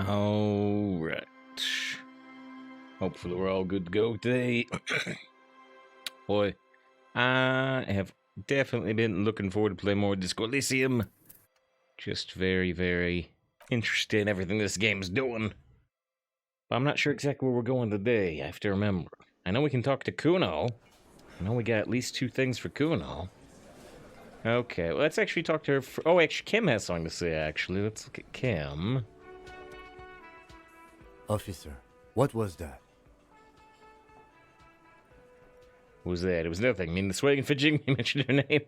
All right. Hopefully we're all good to go today. Boy, I have definitely been looking forward to playing more Disco Elysium. Just very, very interested in everything this game's doing. But I'm not sure exactly where we're going today. I have to remember. I know we can talk to Kuno. I know we got at least 2 things for Kuno. Okay, well, let's actually talk to her. Oh, actually, Kim has something to say, actually. Let's look at Kim. Officer, what was that? What was that? It was nothing. I mean, the swagging fidgeting, you mentioned her name.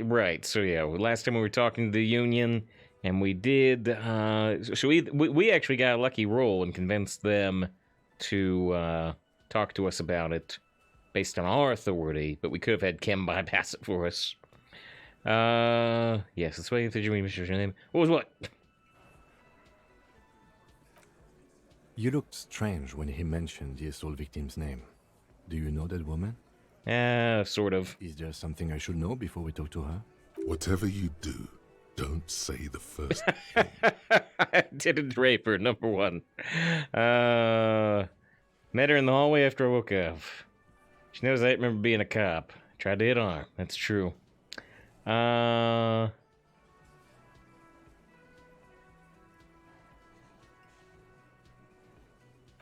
Right, so yeah, last time we were talking to the Union, and we did, so we actually got a lucky roll and convinced them to, talk to us about it based on our authority, but we could have had Kim bypass it for us. Yes, the swagging fidgeting, you mentioned her name. What was what? You looked strange when he mentioned the assault victim's name. Do you know that woman? Sort of. Is there something I should know before we talk to her? Whatever you do, don't say the first thing. I didn't rape her, number 1. Met her in the hallway after I woke up. She knows I remember being a cop. Tried to hit on her. That's true.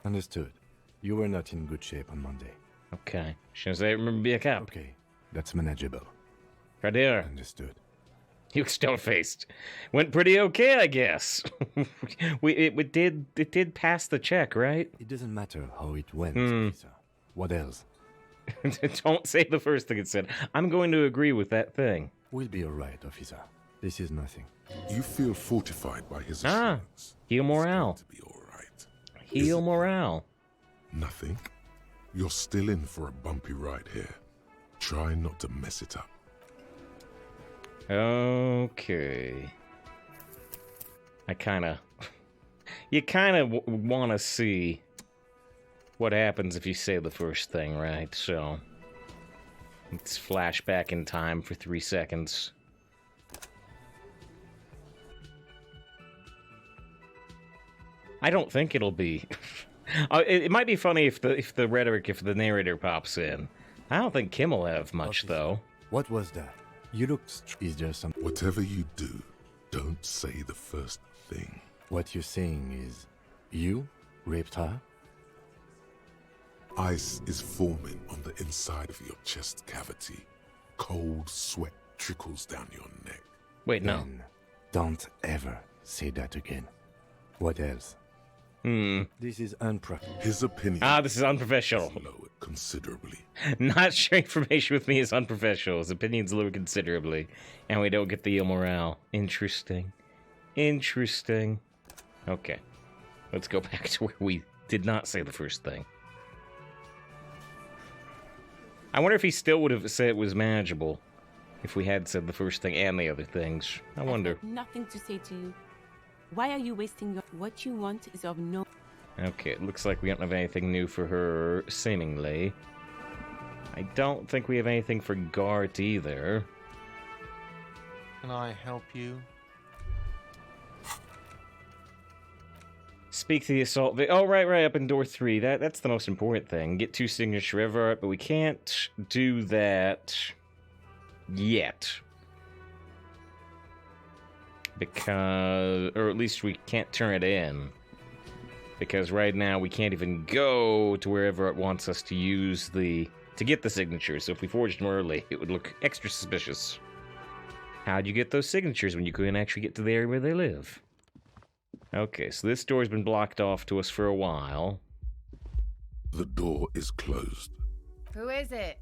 Understood. You were not in good shape on Monday. Okay. She knows I remember being a cop. Okay, that's manageable. Right there. Understood. You look stone-faced. Went pretty okay, I guess. It did pass the check, right? It doesn't matter how it went, officer. What else? Don't say the first thing it said. I'm going to agree with that thing. We'll be alright, officer. This is nothing. You feel fortified by his assurance. Heal morale. It's going to be all right. Heal morale. Nothing? You're still in for a bumpy ride here. Try not to mess it up. Okay. You kind of want to see what happens if you say the first thing, right? So, let's flash back in time for 3 seconds. I don't think it'll be. It might be funny if the narrator pops in. I don't think Kim will have much, though. What was that? You looked... Is there some... Whatever you do, don't say the first thing. What you're saying is... You raped her? Ice is forming on the inside of your chest cavity. Cold sweat trickles down your neck. Wait, no. Then don't ever say that again. What else? This is unprofessional. His opinion... This is unprofessional. lowered considerably. Not sharing information with me is unprofessional. His opinion's lowered considerably. And we don't get the morale. Interesting. Interesting. Okay. Let's go back to where we did not say the first thing. I wonder if he still would have said it was manageable if we had said the first thing and the other things. I wonder. I've got nothing to say to you. Why are you wasting your... What you want is of no... Okay, it looks like we don't have anything new for her, seemingly. I don't think we have anything for Gart either. Can I help you? Speak to the assault... Oh, right, up in door 3. That's the most important thing. Get 2 signature ever art, but we can't do that yet. Because... Or at least we can't turn it in. Because right now we can't even go to wherever it wants us to use the... to get the signatures. So if we forged them early, it would look extra suspicious. How'd you get those signatures when you couldn't actually get to the area where they live? Okay, so this door's been blocked off to us for a while. The door is closed. Who is it?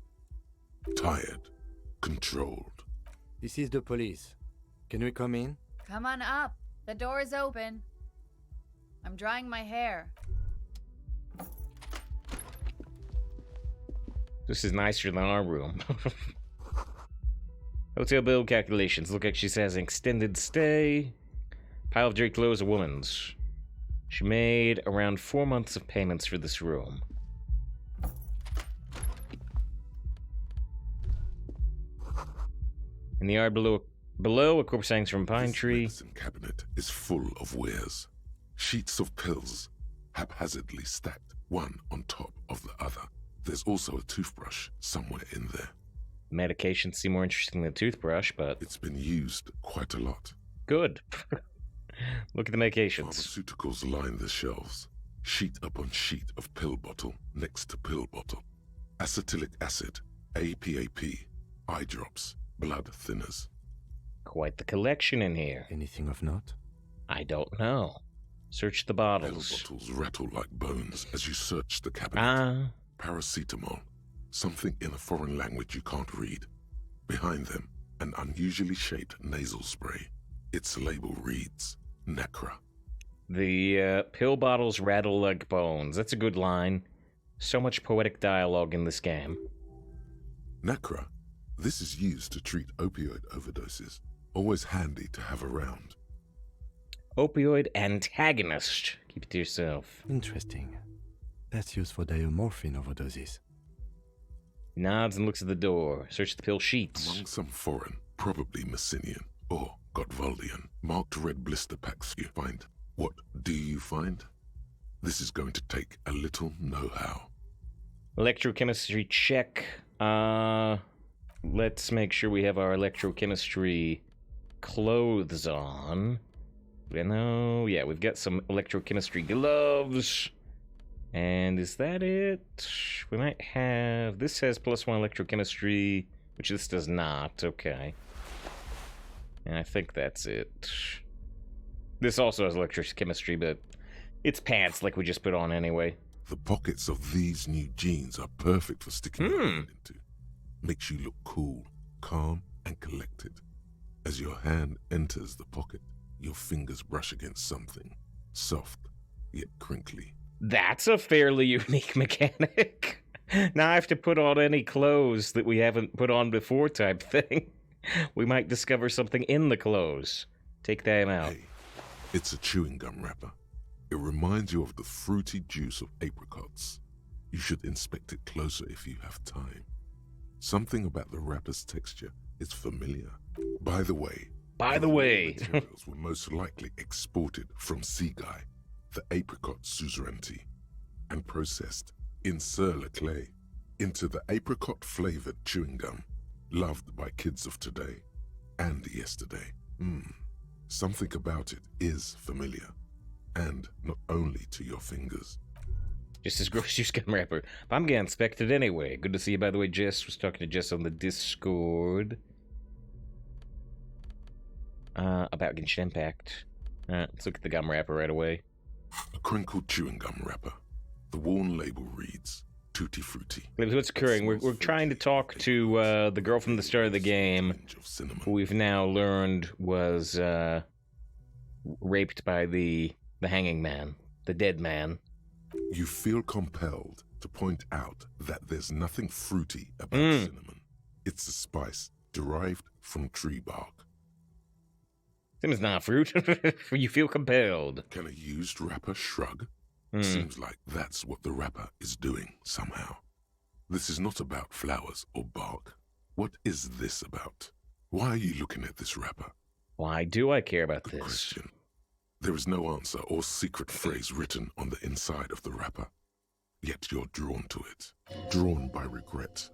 Tired. Controlled. This is the police. Can we come in? Come on up. The door is open. I'm drying my hair. This is nicer than our room. Hotel bill calculations. Look like she says an extended stay. Pile of dirty clothes, a woman's. She made around 4 months of payments for this room. In the yard below Below, a corpse hangs from a pine This tree. medicine cabinet is full of wares. Sheets of pills, haphazardly stacked one on top of the other. There's also a toothbrush somewhere in there. Medications seem more interesting than a toothbrush, but It's been used quite a lot. good. Look at the medications. Pharmaceuticals line the shelves, sheet upon sheet of pill bottle next to pill bottle. Acetylic acid, APAP, eye drops, blood thinners. Quite the collection in here. Anything of note? I don't know. Search the Pill bottles. bottles rattle like bones as you search the cabinet. Ah, Paracetamol, something in a foreign language you can't read. Behind them, an unusually shaped nasal spray. Its label reads, Nacra. the pill bottles rattle like bones. That's a good line. So much poetic dialogue in this game. Nacra, this is used to treat opioid overdoses. Always handy to have around. Opioid antagonist. Keep it to yourself. Interesting. That's used for diamorphine overdoses. Nods and looks at the door. Search the pill sheets. Among some foreign, probably Messinian or Gotvaldian, marked red blister packs you find. What do you find? This is going to take a little know-how. Electrochemistry check. Let's make sure we have our electrochemistry clothes on. You know, yeah, we've got some electrochemistry gloves. And is that it? We might have... This has +1 electrochemistry, which this does not. Okay. And I think that's it. This also has electrochemistry, but it's pants like we just put on anyway. The pockets of these new jeans are perfect for sticking your hand into. Makes you look cool, calm, and collected. As your hand enters the pocket, your fingers brush against something. Soft, yet crinkly. That's a fairly unique mechanic. Now I have to put on any clothes that we haven't put on before type thing. We might discover something in the clothes. Take them out. Hey, it's a chewing gum wrapper. It reminds you of the fruity juice of apricots. You should inspect it closer if you have time. Something about the wrapper's texture is familiar. By the way, the materials were most likely exported from Seaguy, the apricot suzerainty, and processed in sur-le-clay into the apricot-flavored chewing gum loved by kids of today and yesterday. Something about it is familiar, and not only to your fingers. Just as gross use gum wrapper. But I'm getting inspected anyway. Good to see you, by the way, Jess. Was talking to Jess on the Discord. About Genshin Impact. Let's look at the gum wrapper right away. A crinkled chewing gum wrapper. The worn label reads, Tutti Frutti. What's occurring? We're trying to talk to the girl from the start of the game, who we've now learned was raped by the hanging man, the dead man. You feel compelled to point out that there's nothing fruity about cinnamon. It's a spice derived from tree bark. Cinnamon's not fruit. You feel compelled. Can a used wrapper shrug? Seems like that's what the wrapper is doing somehow. This is not about flowers or bark. What is this about? Why are you looking at this wrapper? Why do I care about Good this? question. There is no answer or secret phrase written on the inside of the wrapper. Yet you're drawn to it. Drawn by regret.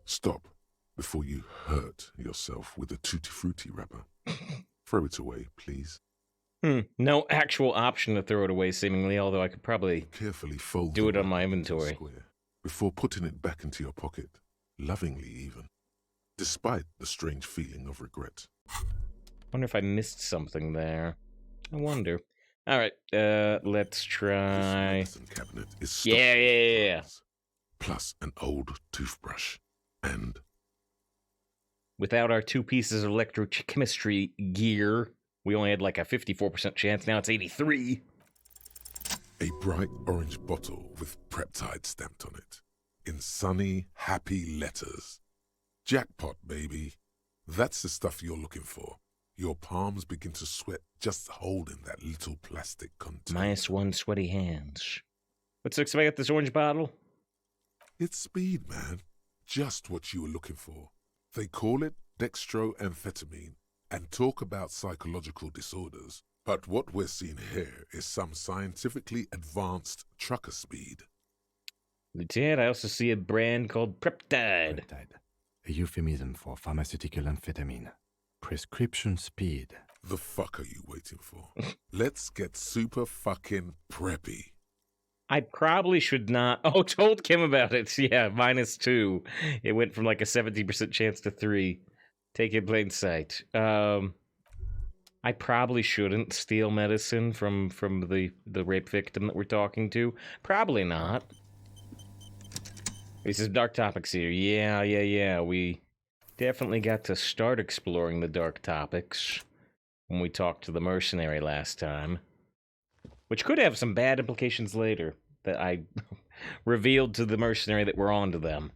Stop before you hurt yourself with a Tutti Frutti wrapper. Throw it away, please. No actual option to throw it away, seemingly, although I could probably Carefully fold do the it on my wrapper into a inventory. square before putting it back into your pocket, lovingly even, despite the strange feeling of regret. Wonder if I missed something there. I wonder. All right, let's This try. medicine cabinet is stuffed Yeah, with yeah, yeah. drugs, plus an old toothbrush and Without our 2 pieces of electrochemistry gear, we only had like a 54% chance. Now it's 83. a bright orange bottle with Preptide stamped on it, in sunny, happy letters. Jackpot, baby. That's the stuff you're looking for. Your palms begin to sweat just holding that little plastic container. -1 sweaty hands. What's to expect at this orange bottle? It's speed, man. Just what you were looking for. They call it dextroamphetamine, and talk about psychological disorders, but what we're seeing here is some scientifically advanced trucker speed. Lieutenant, I also see a brand called Peptide. Peptide. A euphemism for pharmaceutical amphetamine. Prescription speed. The fuck are you waiting for? Let's get super fucking preppy. I probably should not. Oh, told Kim about it. Yeah, -2. It went from like a 70% chance to 3. Take it in plain sight. I probably shouldn't steal medicine from the rape victim that we're talking to. Probably not. This is dark topics here. Yeah. We definitely got to start exploring the dark topics when we talked to the mercenary last time. Which could have some bad implications later that I revealed to the mercenary that we're on to them.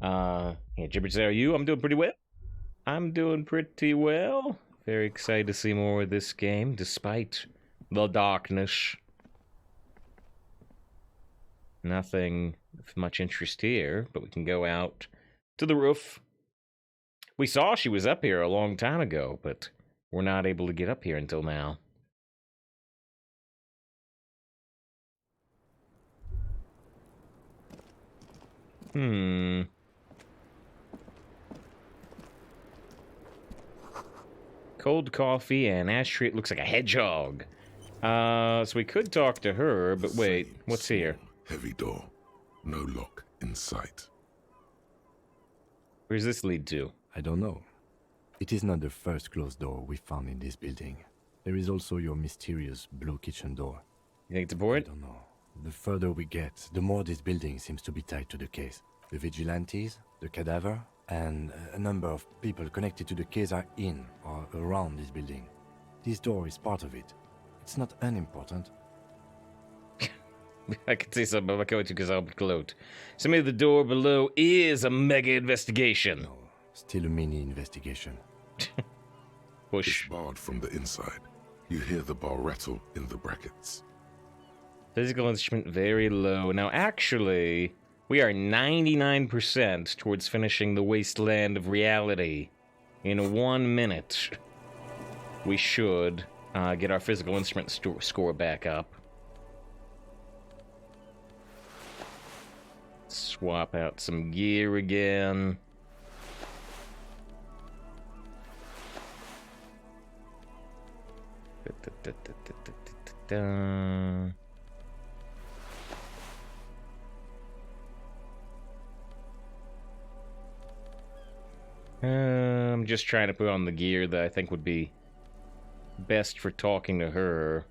Yeah, Gibbers, how are you? I'm doing pretty well. Very excited to see more of this game, despite the darkness. Nothing of much interest here, but we can go out to the roof. We saw she was up here a long time ago, but we're not able to get up here until now. Cold coffee and ashtray. It looks like a hedgehog. So we could talk to her, but wait, what's here? Heavy door. No lock in sight. Where's this lead to? I don't know. It is not the first closed door we found in this building. There is also your mysterious blue kitchen door. You think it's I important? don't know. The further we get, the more this building seems to be tied to the case. The vigilantes, the cadaver, and a number of people connected to the case are in or around this building. This door is part of it. It's not unimportant. I could say something, but I'm going to because I'll be gloat. So maybe the door below is a mega investigation. No, still a mini investigation. Push. It's barred from the inside. You hear the bar rattle in the brackets. Physical instrument very low. Now, actually, we are 99% towards finishing the Wasteland of Reality. In 1 minute, we should get our physical instrument score back up. Swap out some gear again. I'm just trying to put on the gear that I think would be best for talking to her.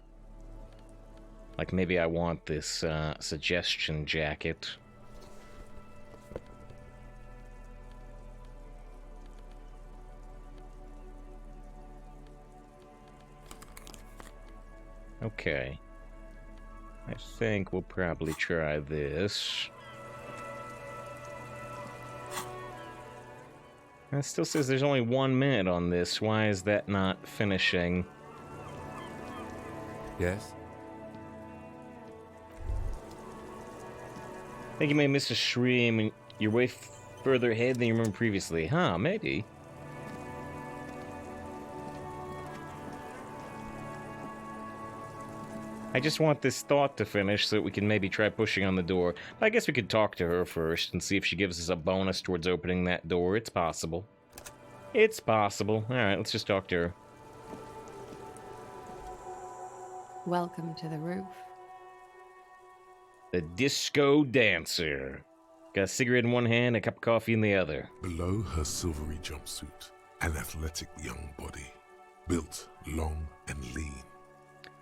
Like maybe I want this suggestion jacket. Okay. I think we'll probably try this. It still says there's only 1 minute on this. Why is that not finishing? Yes? I think you may miss a stream and you're way further ahead than you remember previously. Huh, maybe. I just want this thought to finish so that we can maybe try pushing on the door. But I guess we could talk to her first and see if she gives us a bonus towards opening that door. It's possible. It's possible. Alright, let's just talk to her. Welcome to the roof. The disco dancer. Got a cigarette in one hand, a cup of coffee in the other. Below her silvery jumpsuit, an athletic young body, built long and lean.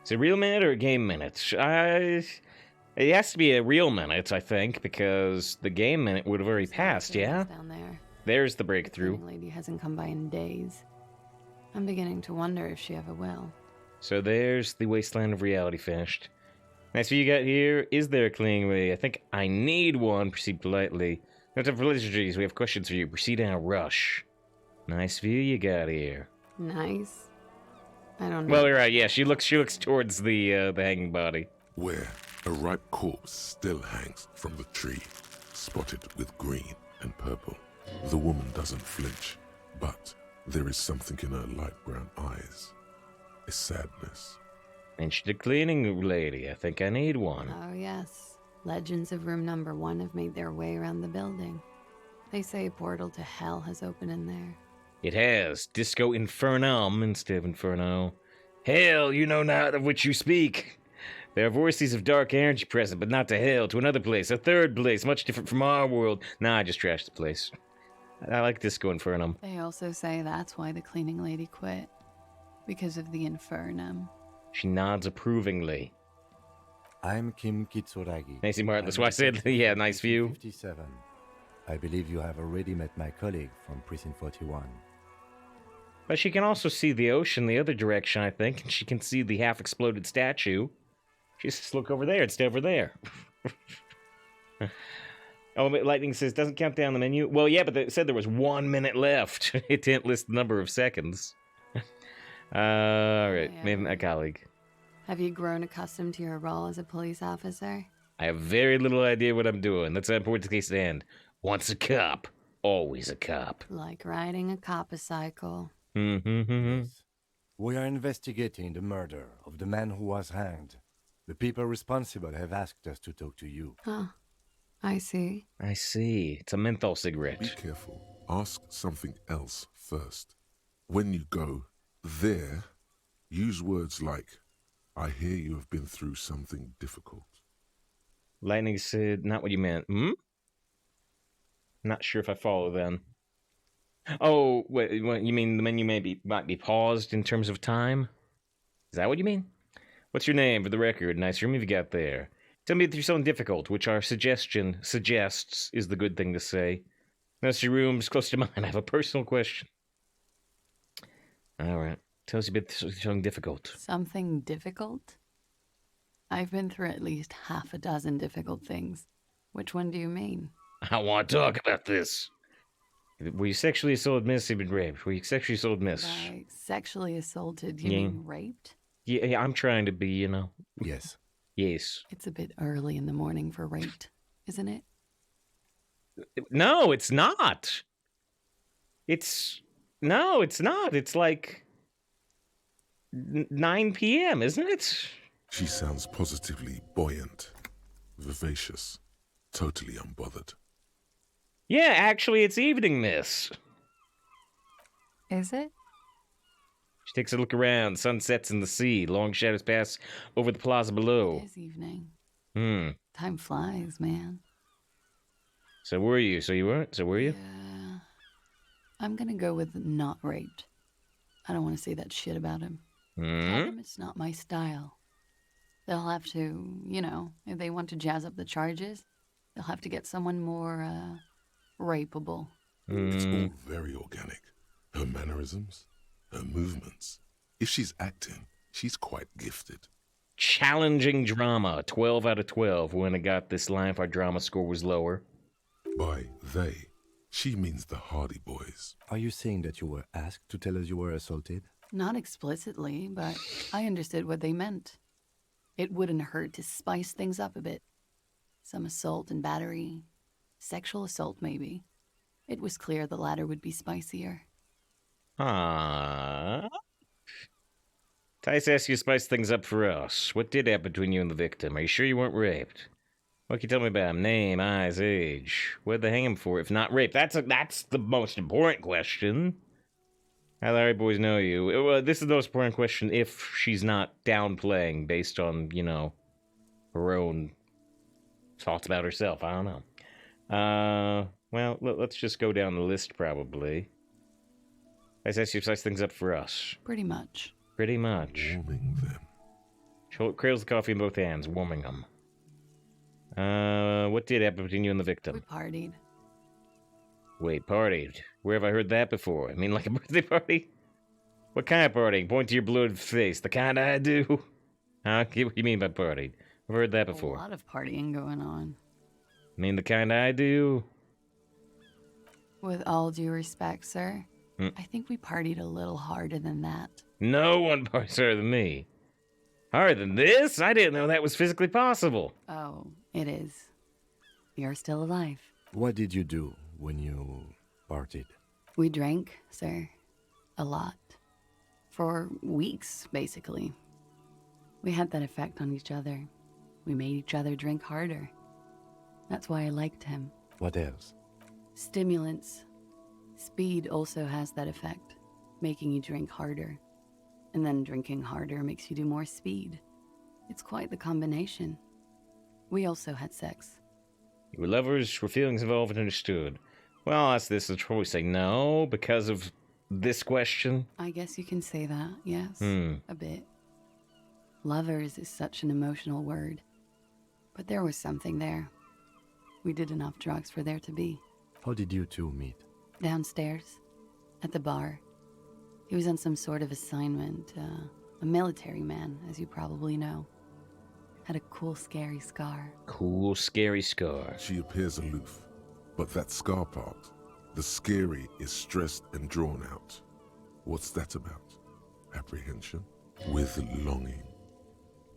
Is it a real minute or a game minute? It has to be a real minute, I think, because the game minute would have already passed, yeah? Down there. There's the The breakthrough. cleaning lady hasn't come by in days. I'm beginning to wonder if she ever will. So there's the Wasteland of Reality finished. Nice view you got here. Is there a cleaning lady? I think I need one. Proceed politely. No time for liturgies. We have questions for you. Proceed in a rush. Nice view you got here. Nice. I don't know. Well, you're right. Yeah, she looks towards the hanging body. Where a ripe corpse still hangs from the tree, spotted with green and purple. The woman doesn't flinch, but There is something in her light brown eyes. A sadness. Mentioned a cleaning lady. I think I need one. Oh, yes. Legends of room number 1 have made their way around the building. They say a portal to hell has opened in there. It has. Disco Infernum instead of Inferno. Hell, you know not of which you speak. There are voices of dark energy present, but not to hell, to another place, a third place, much different from our world. Nah, I just trashed the place. I like Disco Infernum. They also say that's why the cleaning lady quit. Because of the infernum. She nods approvingly. I'm Kim Kitsuragi. Nancy Martin, that's why I I'm said, yeah, nice view. 57. I believe you have already met my colleague from Precinct 41. But she can also see the ocean the other direction, I think, and she can see the half-exploded statue. She just look over there, it's over there. Oh, but Lightning says, doesn't count down the menu. Well, yeah, but it said there was 1 minute left. It didn't list the number of seconds. All right, Yeah. maybe my colleague. Have you grown accustomed to your role as a police officer? I have very little idea what I'm doing. That's how important the case at hand. Once a cop, always a cop. Like riding a cop-a-cycle. Mm-hmm. Yes. We are investigating the murder of the man who was hanged. The people responsible have asked us to talk to you. Huh. I see. I see. It's a menthol Be cigarette. careful. Ask something else first. When you go there, use words like, I hear you have been through something difficult. Lightning said, not what you meant. Not sure if I follow then. Oh, what you mean the menu might be paused in terms of time? Is that what you mean? What's your name for the record? Nice room you got there. Tell me through something difficult, which our suggestion suggests is the good thing to say. Unless your room's close to mine, I have a personal question. All right. Tell us a bit something difficult. Something difficult? I've been through at least half a dozen difficult things. Which one do you mean? I want to talk about this. Were you sexually assaulted, miss? You've been raped. Were you sexually assaulted, miss? By sexually assaulted, you Yeah. mean raped? Yeah, I'm trying to be, Yes. Yes. It's a bit early in the morning for raped, isn't it? No, it's not. No, it's not. It's like 9 p.m., isn't it? She sounds positively buoyant, vivacious, totally unbothered. Yeah, actually, it's evening, miss. Is it? She takes a look around. Sun sets in the sea. Long shadows pass over the plaza below. It is evening. Time flies, man. So were you? So you weren't? So were you? Yeah. I'm gonna go with not raped. I don't want to say that shit about him. Tell them it's not my style. They'll have to, if they want to jazz up the charges, they'll have to get someone more, rapeable. It's all very organic. Her mannerisms, her movements. If she's acting, she's quite gifted. Challenging drama. 12 out of 12. When I got this line, if our drama score was lower. By they, she means the Hardy Boys. Are you saying that you were asked to tell us you were assaulted? Not explicitly, but I understood what they meant. It wouldn't hurt to spice things up a bit. Some assault and battery. Sexual assault, maybe. It was clear the latter would be spicier. Ah. Tice asked you to spice things up for us. What did happen between you and the victim? Are you sure you weren't raped? What can you tell me about him? Name, eyes, age. What'd they hang him for if not rape? That's the most important question. How Larry boys know you? Well, this is the most important question if she's not downplaying based on, her own thoughts about herself. I don't know. Well, let's just go down the list probably. I said you spice things up for us. Pretty much. Pretty much. Warming them. She cradles the coffee in both hands, warming them. What did happen between you and the We victim? partied. Wait, partied? Where have I heard that before? I mean, like a birthday party? What kind of partying? Point to your bloated face. The kind I do? Huh? What do you mean by partied? I've heard that A before. lot of partying going on. I mean, the kind I do? With all due respect, sir, I think we partied a little harder than that. No one parties harder than me. Harder than this? I didn't know that was physically possible. Oh, it is. You're still alive. What did you do when you partied? We drank, sir. a lot. For weeks, basically. We had that effect on each other. We made each other drink harder. That's why I liked him. What else? Stimulants. Speed also has that effect, making you drink harder. And then drinking harder makes you do more speed. It's quite the combination. We also had sex. You were lovers, were feelings involved and understood. Well, that's this. I'll probably say no because of this question. I guess you can say that, yes. A bit. Lovers is such an emotional word. But there was something there. We did enough drugs for there to be. How did you two meet? Downstairs. At the bar. He was on some sort of assignment. A military man, as you probably know. Had a cool, scary scar. Cool, scary scar. She appears aloof, but that scar part, the scary, is stressed and drawn out. What's that about? Apprehension? With longing.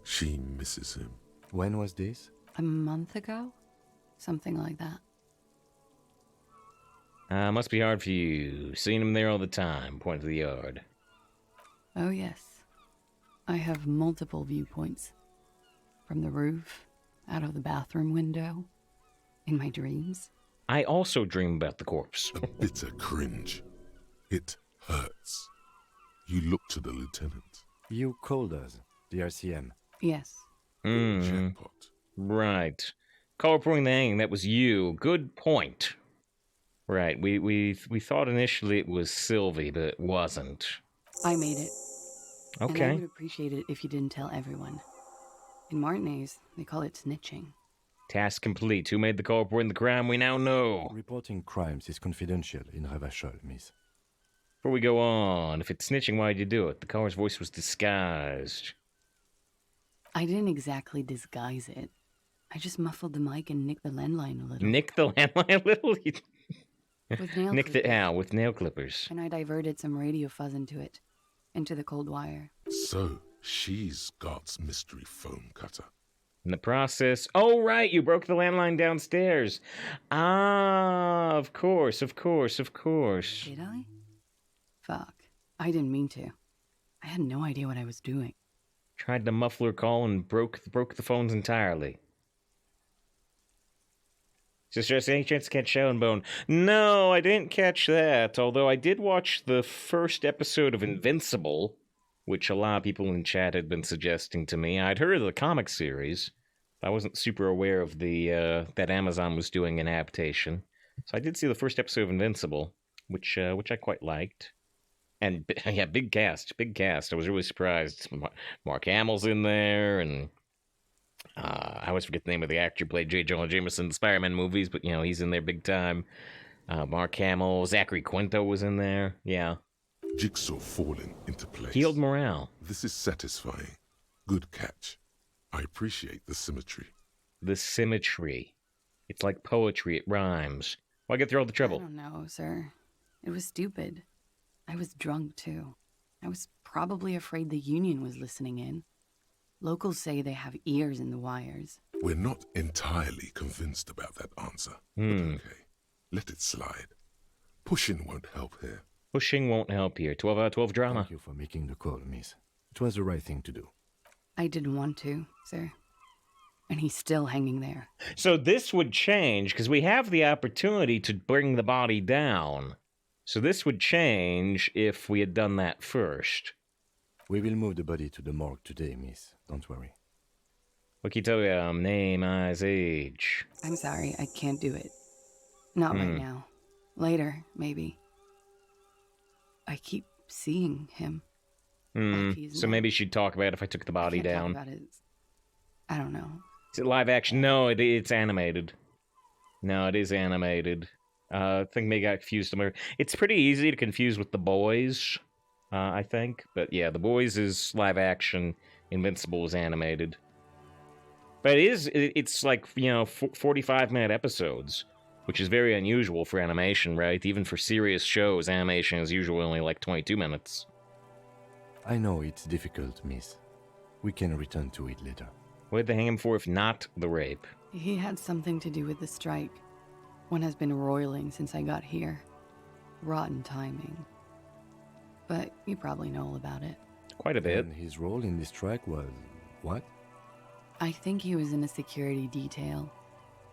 She misses him. When was this? A month ago? Something like that. Must be hard for you. Seeing him there all the time, point to the yard. Oh, yes. I have multiple viewpoints. From the roof, out of the bathroom window, in my dreams. I also dream about the corpse. A bitter cringe. It hurts. You look to the lieutenant. You called us, the RCM. Yes. Jackpot. Right. Call reporting the hanging, that was you. Good point. Right, we thought initially it was Sylvie, but it wasn't. I made it. And I Okay. would appreciate it if you didn't tell everyone. In Martinez, they call it snitching. Task complete. Who made the call reporting the crime? We now know. Reporting crimes is confidential in Revachol, miss. Before we go on, if it's snitching, why'd you do it? The caller's voice was disguised. I didn't exactly disguise it. I just muffled the mic and nicked the landline a little. Nick the landline a little? With nail Nicked it clippers. how? With nail clippers. And I diverted some radio fuzz into it. Into the cold wire. So, she's God's mystery phone cutter. In the process... Oh, right, you broke the landline downstairs. Ah, of course. Did I? Fuck. I didn't mean to. I had no idea what I was doing. Tried to muffler call and broke the phones entirely. Sister, any chance to catch Shell and Bone? No, I didn't catch that. Although I did watch the first episode of Invincible, which a lot of people in chat had been suggesting to me. I'd heard of the comic series, but I wasn't super aware of the that Amazon was doing an adaptation. So I did see the first episode of Invincible, which I quite liked. And yeah, big cast. I was really surprised. Mark Hamill's in there, and I always forget the name of the actor who played J. Jonah Jameson in the Spider-Man movies, but he's in there big time. Mark Hamill, Zachary Quinto was in there. Yeah, Jigsaw falling into place. healed morale. This is satisfying. Good catch. I appreciate the symmetry. The symmetry. It's like poetry. It rhymes. Why get through all the trouble? I don't know, sir. It was stupid. I was drunk, too. I was probably afraid the Union was listening in. Locals say they have ears in the wires. We're not entirely convinced about that answer. But okay, let it slide. Pushing won't help here. Pushing won't help here. 12 out of 12 drama. Thank you for making the call, miss. It was the right thing to do. I didn't want to, sir. And he's still hanging there. So this would change, because we have the opportunity to bring the body down. So this would change if we had done that first. We will move the body to the morgue today, miss. Don't worry. Wakitoya, name, eyes, age. I'm sorry, I can't do it. Not right now. Later, maybe. I keep seeing him. Like he's So not- maybe she'd talk about it if I took the I body can't talk down. about it. I don't know. Is it live action? No, it's animated. No, it is animated. I think maybe I got confused somewhere. It's pretty easy to confuse with The Boys, I think. But yeah, The Boys is live action. Invincible is animated. But it's like, 45-minute episodes, which is very unusual for animation, right? Even for serious shows, animation is usually only like 22 minutes. I know it's difficult, miss. We can return to it later. What'd they hang him for if not the rape? He had something to do with the strike. One has been roiling since I got here. Rotten timing. but you probably know all about it. Quite a bit. And his role in this strike was what? I think he was in a security detail.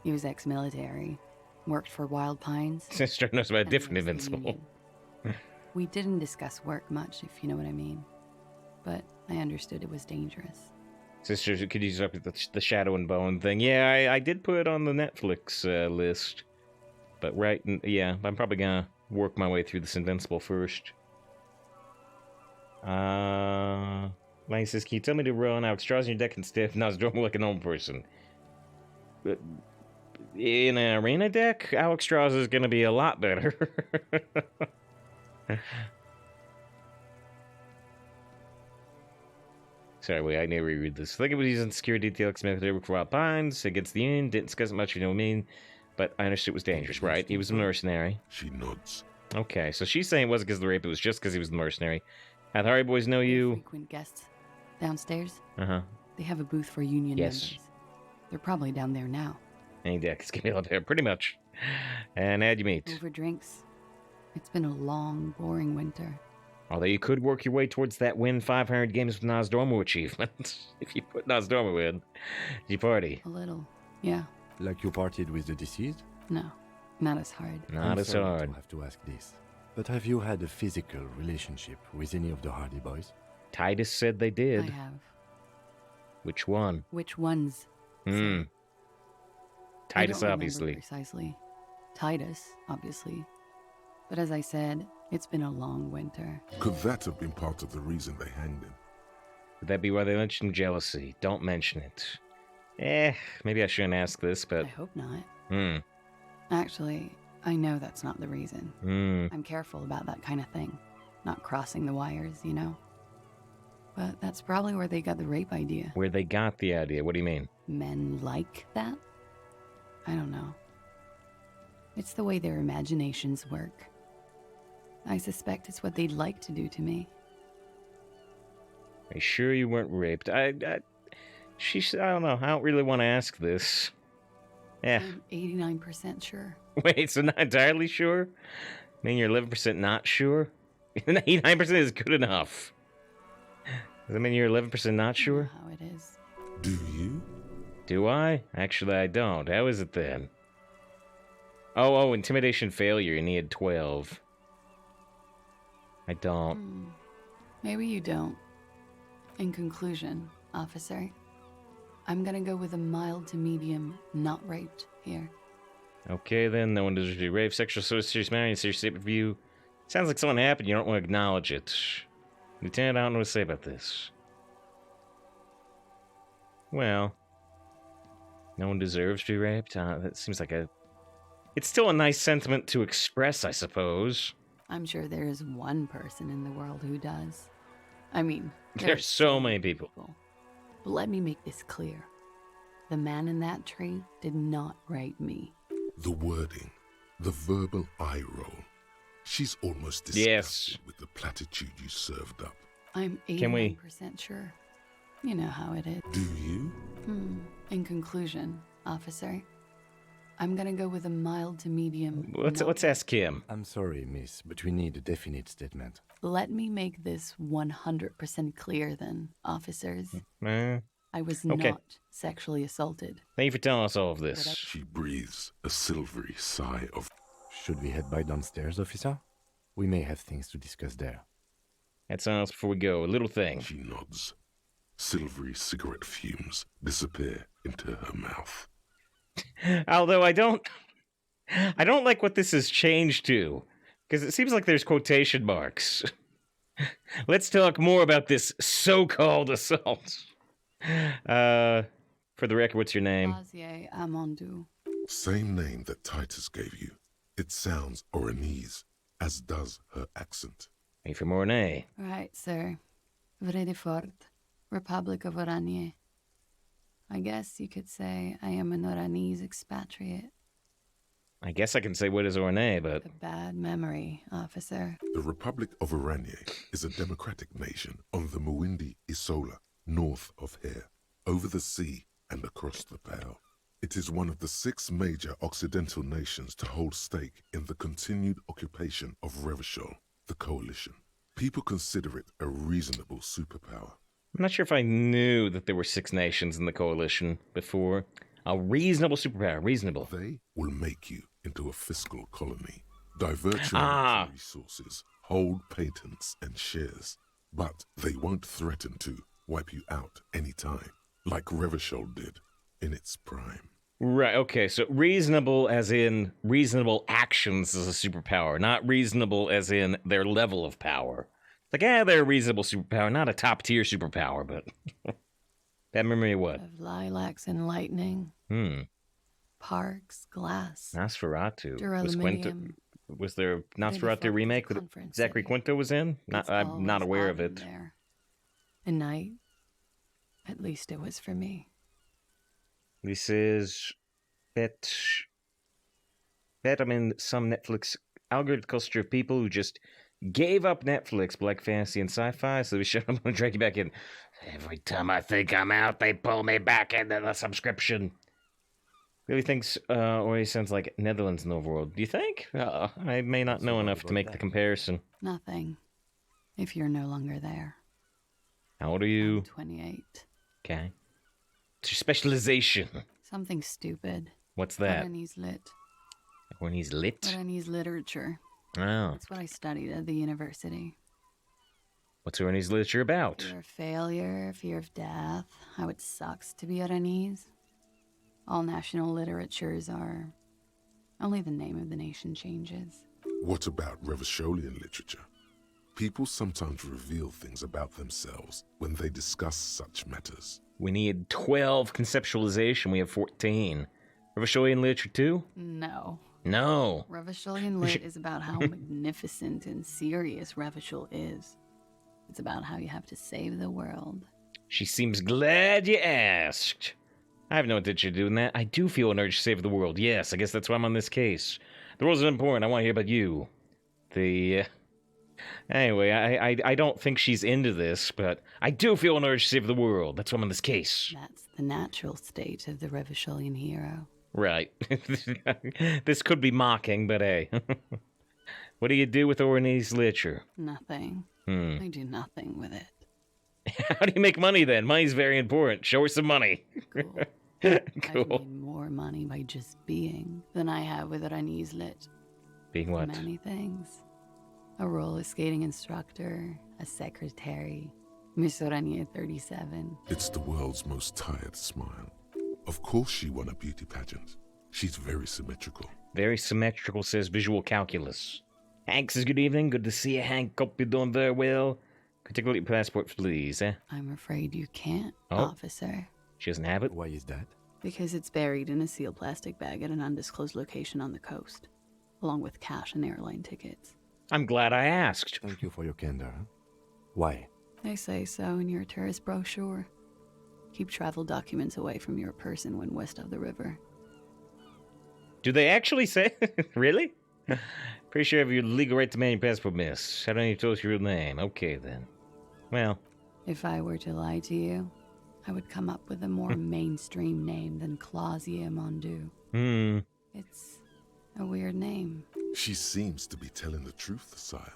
He was ex-military, worked for Wild Pines. Sister knows about a and different the Invincible. Union. We didn't discuss work much, if you know what I mean. But I understood it was dangerous. Sister, could you use up the Shadow and Bone thing? Yeah, I did put it on the Netflix list. But yeah, I'm probably gonna work my way through this Invincible first. Lang says, can you tell me to run out straws in your deck and stiff? No, it's normal like a normal person. In an arena deck, Alex Strauss is gonna be a lot better. Sorry, wait, I never read this. Think it was using security detail for Wild Pines against the Union. Didn't discuss it much, you know what I mean? But I understood it was dangerous, right? He was a mercenary. She nods. Okay, so she's saying it wasn't because of the rape, it was just because he was a mercenary. How the Hardy Boys know you? Frequent guests downstairs. Uh-huh. They have a booth for Union Yes. members. They're probably down there now. Any deck is gonna be up there, pretty much. And how'd you meet? Over drinks. It's been a long, boring winter. Although you could work your way towards that win 500 games with Nosdormu achievement. If you put Nosdormu in, you party. A little. Yeah. Like you partied with the deceased? No. Not as hard. Not I'm as sorry hard. to have to ask this, but have you had a physical relationship with any of the Hardy Boys? Titus said they I did. have. Which one? Which ones? Hmm. I Titus, don't remember obviously. Precisely. Titus, obviously. But as I said, it's been a long winter. Could that have been part of the reason they hanged him? Would that be why they mentioned jealousy? Don't mention it. Maybe I shouldn't ask this, but... I hope not. Hmm. Actually, I know that's not the reason. Hmm. I'm careful about that kind of thing. Not crossing the wires, you know? But that's probably where they got the rape idea. Where they got the idea, what do you mean? Men like that? I don't know. It's the way their imaginations work. I suspect it's what they'd like to do to me. Are you sure you weren't raped? I don't know. I don't really want to ask this. Yeah. I'm 89% sure. Wait, so not entirely sure? I mean, you're 11% not sure? 89% is good enough. Does that mean you're 11% not You know sure? how it is. Do you? Do I? Actually, I don't. How is it then? Oh, intimidation failure, and he had 12. I don't. Maybe you don't. In conclusion, officer, I'm gonna go with a mild to medium not raped here. Okay, then. No one deserves to be raped. Sexual assault, serious matter, and serious statement review. Sounds like something happened. You don't want to acknowledge it. Lieutenant, I don't know what to say about this. Well, no one deserves to be raped. That seems like a... It's still a nice sentiment to express, I suppose. I'm sure there is one person in the world who does. I mean, There's so many people. But let me make this clear. The man in that tree did not rape me. The wording, the verbal eye roll. She's almost disgusted Yes. with the platitude you served up. I'm Can we- 89% sure. You know how it is. Do you? In conclusion, officer, I'm gonna go with a mild to medium. Let's not- ask Kim. I'm sorry, miss, but we need a definite statement. Let me make this 100% clear then, officers. I was Okay. not sexually assaulted. Thank you for telling us all of this. She breathes a silvery sigh of... Should we head by downstairs, officer? We may have things to discuss there. That's all else before we go. A little thing. She nods. Silvery cigarette fumes disappear into her mouth. Although I don't like what this has changed to, because it seems like there's quotation marks. Let's talk more about this so-called assault. For the record, what's your name? Lazier Amandu. Same name that Titus gave you. It sounds Oranese, as does her accent. A for Mornay. Right, sir. Vredefort, Republic of Oranje. I guess you could say I am an Oranese expatriate. I guess I can say what is Ornay, but A bad memory, officer. The Republic of Oranje is a democratic nation on the Muindi Isola, north of here, over the sea and across the Pale. It is one of the 6 major Occidental nations to hold stake in the continued occupation of Revachol, the coalition. People consider it a reasonable superpower. I'm not sure if I knew that there were 6 nations in the coalition before. A reasonable superpower, reasonable. They will make you into a fiscal colony, divert your Ah. resources, hold patents and shares, but they won't threaten to wipe you out anytime, like Revachol did in its prime. Right, okay, so reasonable as in reasonable actions as a superpower, not reasonable as in their level of power. Like, they're a reasonable superpower, not a top-tier superpower, but... Bad memory of what? Of lilacs and lightning, parks, glass, Nosferatu. duraluminium. Was there a Ready Nosferatu for remake that conference Zachary city. Quinto was in? It's I'm not always aware of autumn it. there. A night. At least it was for me. This is... Bet I'm in some Netflix algorithm cluster of people who just gave up Netflix, Black Fantasy, and Sci-Fi, so we shut up and drag you back in. Every time I think I'm out, they pull me back into the subscription. Really thinks, always sounds like Netherlands in the overworld. Do you think? I may not know enough to make the comparison. Nothing. If you're no longer there. How old are you? I'm 28. Okay. What's your specialization? Something stupid. What's that? Oranese lit. When he's lit? Oranese literature. Oh. That's what I studied at the university. What's Oranese literature about? Fear of failure, fear of death, how it sucks to be Oranese. All national literatures are... Only the name of the nation changes. What about Revacholian literature? People sometimes reveal things about themselves when they discuss such matters. We need 12 conceptualization. We have 14. Revacholian literature too? No. No. Revacholian lit is about how magnificent and serious Revachol is. It's about how you have to save the world. She seems glad you asked. I have no intention of doing that. I do feel an urge to save the world. Yes, I guess that's why I'm on this case. The world's important. I want to hear about you. Anyway, I don't think she's into this, but I do feel an urge to save the world. That's why I'm on this case. That's the natural state of the Revacholian hero. Right. This could be mocking, but hey. What do you do with Oranese literature? Nothing. I do nothing with it. How do you make money then? Money's very important. Show her some money. Cool. Cool. I've made more money by just being than I have with Oranese lit. Being what? Many things. A roller skating instructor, a secretary, Miss Orania 37. It's the world's most tired smile. Of course she won a beauty pageant. She's very symmetrical. Very symmetrical, says visual calculus. Hank says, good evening. Good to see you, Hank. Hope you're doing very well. Could take a look at your passport, please, eh? I'm afraid you can't, Oh. officer. She doesn't have it? Why is that? Because it's buried in a sealed plastic bag at an undisclosed location on the coast, along with cash and airline tickets. I'm glad I asked. Thank you for your candor. Huh? Why? They say so in your tourist brochure. Keep travel documents away from your person when west of the river. Do they actually say? Really? Pretty sure you have your legal right to man your passport, miss. I don't need to tell us your real name. Okay, then. Well, If I were to lie to you, I would come up with a more mainstream name than Clausia Mondu. It's a weird name. She seems to be telling the truth, sire.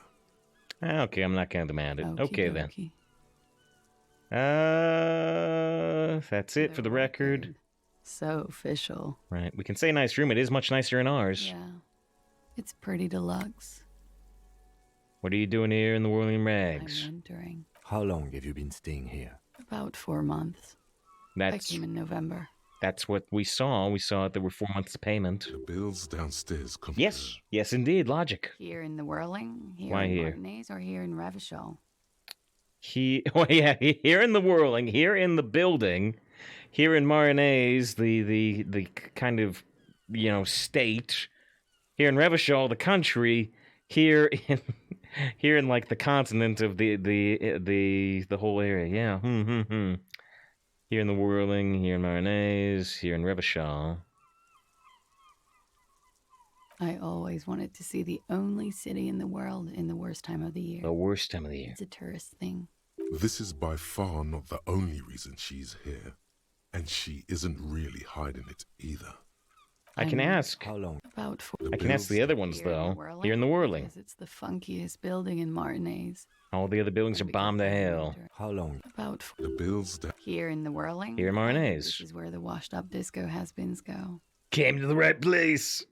Okay, I'm not going to demand it. Okay, then. Okey-dokey. That's it for the record. So official. Right, we can say nice room. It is much nicer in ours. Yeah. It's pretty deluxe. What are you doing here in the whirling I'm rags? wondering. How long have you been staying here? About 4 months. I That's came in November. that's what we saw. We saw that there were 4 months of payment. The bills downstairs come. Yes, yes, indeed. Logic. Here in the Whirling, here Why in here? Martinez, or here in Revachol? Well, yeah, here in the whirling, here in the building, here in Marinese, the kind of, state. Here in Revachol, the country. Here in like the continent of the whole area. Yeah. Here in the whirling, here in Marinese, here in Revachol. I always wanted to see the only city in the world in the worst time of the year. The worst time of the year. It's a tourist thing. This is by far not the only reason she's here. And she isn't really hiding it either. I can ask. How long? About 4 The I can ask the bills- other ones, though. Here in the whirling. Because it's the funkiest building in Martinez. All the other buildings are Because bombed to of the hell. winter. How long? About The bills that here in the whirling. Here in Marinaise. This is where the washed-up disco has-beens go. Came to the right place.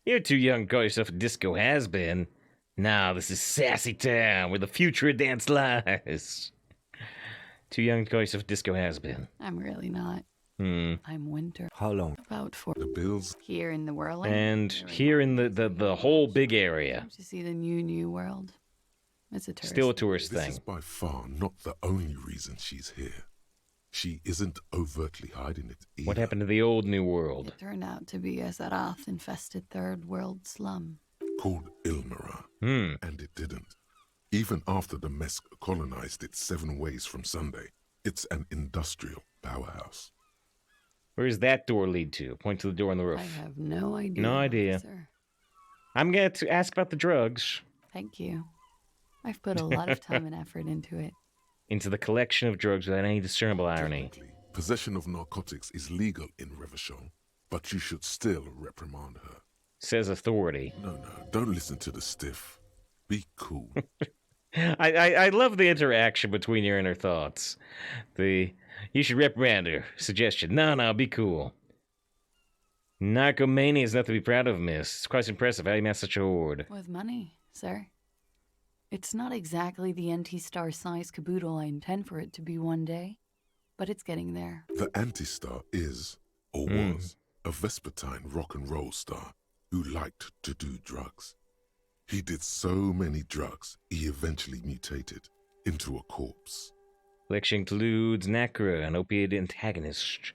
You're too young to call yourself a disco has-been. Nah, this is Sassy Town, where the future of dance lies. Too young to call yourself a disco has-been. I'm really not. I'm winter. How long? About 4. the bills Here in the whirling. And Here here in Marinaise, the we whole watch. big area. To see the new world. It's a tourist. Still a tourist this thing. is by far not the only reason she's here. She isn't overtly hiding it either. What happened to the old New World? It turned out to be a Zarath-infested third world slum. Called Ilmara, and it didn't. Even after the Mesk colonized it 7 ways from Sunday, it's an industrial powerhouse. Where does that door lead to? Point to the door on the I roof. have no idea. No idea. Officer. I'm going to ask about the drugs. Thank you. I've put a lot of time and effort into it. Into the collection of drugs without any discernible irony. Technically, possession of narcotics is legal in Revachol, but you should still reprimand her. Says authority. No, don't listen to the stiff. Be cool. I love the interaction between your inner thoughts. You should reprimand her. Suggestion. No, be cool. Narcomania is nothing to be proud of, miss. It's quite impressive how you amass such a hoard. With money, sir. It's not exactly the anti-star size caboodle I intend for it to be one day, but it's getting there. The anti-star is, or was, a Vespertine rock and roll star who liked to do drugs. He did so many drugs, he eventually mutated into a corpse. Collection includes Nacra, an opiate antagonist.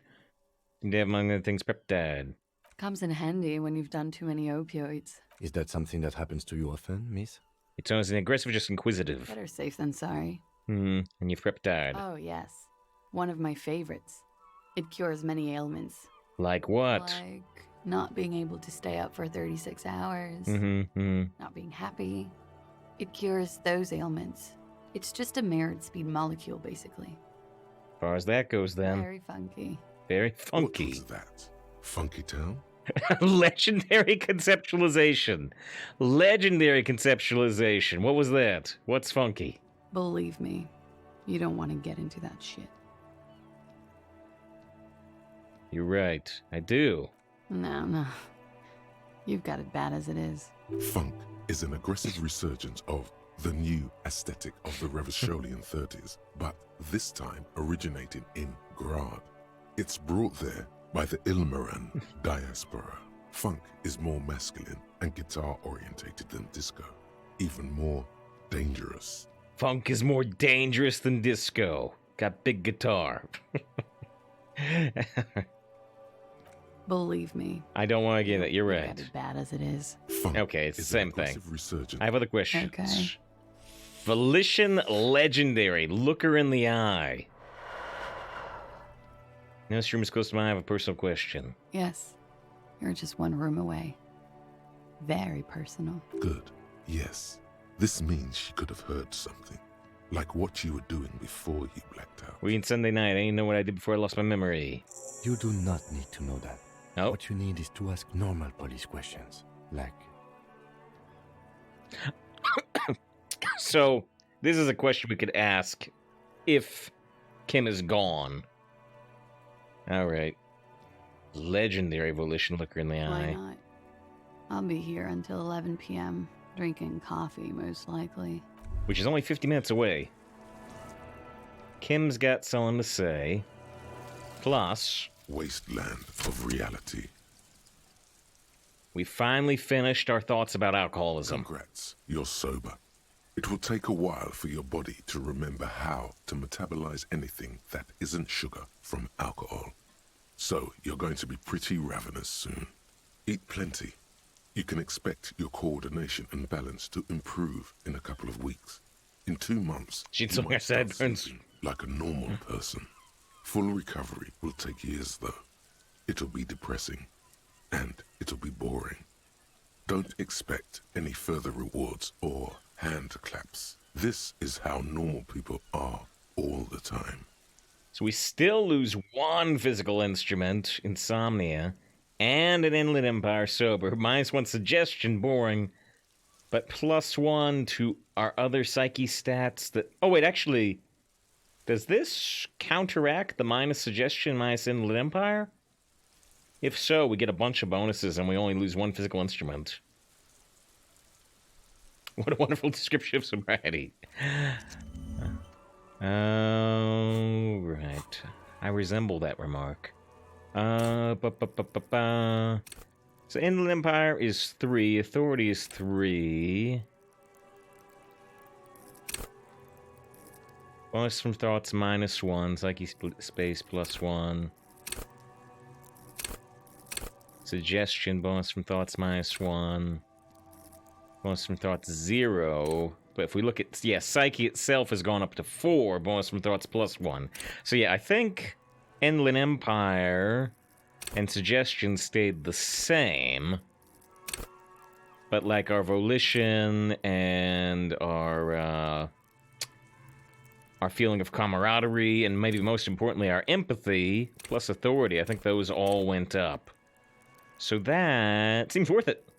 And among other things, peptide. Comes in handy when you've done too many opioids. Is that something that happens to you often, miss? It's known as an aggressive, just inquisitive. Better safe than sorry. And you've peptide. Oh, yes. One of my favorites. It cures many ailments. Like what? Like not being able to stay up for 36 hours. Not being happy. It cures those ailments. It's just a mirrored speed molecule, basically. As far as that goes, then. Very funky. Very What funky. was that? Funky Town? Legendary conceptualization. Legendary conceptualization. What was that? What's funky? Believe me, you don't want to get into that shit. You're right. I do. No. You've got it bad as it is. Funk is an aggressive resurgence of the new aesthetic of the Revacholian 30s, but this time originating in Grad. It's brought there by the Ilmaran diaspora. Funk is more masculine and guitar-orientated than disco, even more dangerous. Funk is more dangerous than disco. Got big guitar. Believe me. I don't want to get it. You're You've right. got it bad as it is. Funk Okay, it's the is same an thing. aggressive resurgence. I have other questions. Okay. Volition Legendary. Look her in the eye. Now this room is close to mine. I have a personal question. Yes. You're just one room away. Very personal. Good. Yes. This means she could have heard something. Like what you were doing before you blacked out. We in Sunday night. I didn't know what I did before I lost my memory. You do not need to know that. Oh. What you need is to ask normal police questions. Like, So, this is a question we could ask if Kim is gone. Alright. Legendary Volition. Look her in the Why eye. not? I'll be here until 11 p.m. drinking coffee, most likely. Which is only 50 minutes away. Kim's got something to say. Plus, Wasteland of reality. we finally finished our thoughts about alcoholism. Congrats, you're sober. It will take a while for your body to remember how to metabolize anything that isn't sugar from alcohol. So you're going to be pretty ravenous soon. Eat plenty. You can expect your coordination and balance to improve in a couple of weeks. In 2 months, She'd you swing her might start sideburns. sleeping like a normal person. Full recovery will take years, though. It'll be depressing, and it'll be boring. Don't expect any further rewards or hand claps. This is how normal people are all the time. So we still lose one physical instrument, insomnia, and an Inland Empire sober. -1 suggestion, boring, but +1 to our other psyche stats that... Oh, wait, actually, does this counteract the minus suggestion, minus Inland Empire? If so, we get a bunch of bonuses and we only lose one physical instrument. What a wonderful description of sobriety. Right. I resemble that remark. So Inland Empire is 3, Authority is 3. Bonus from thoughts -1, Psyche space +1. Suggestion, bonus from thoughts -1. Bonus from thoughts 0. But if we look at, yeah, Psyche itself has gone up to 4, bonus from thoughts +1. So yeah, I think Inland Empire and Suggestion stayed the same. But like our Volition and our feeling of camaraderie, and maybe most importantly our empathy, plus Authority, I think those all went up. So that seems worth it.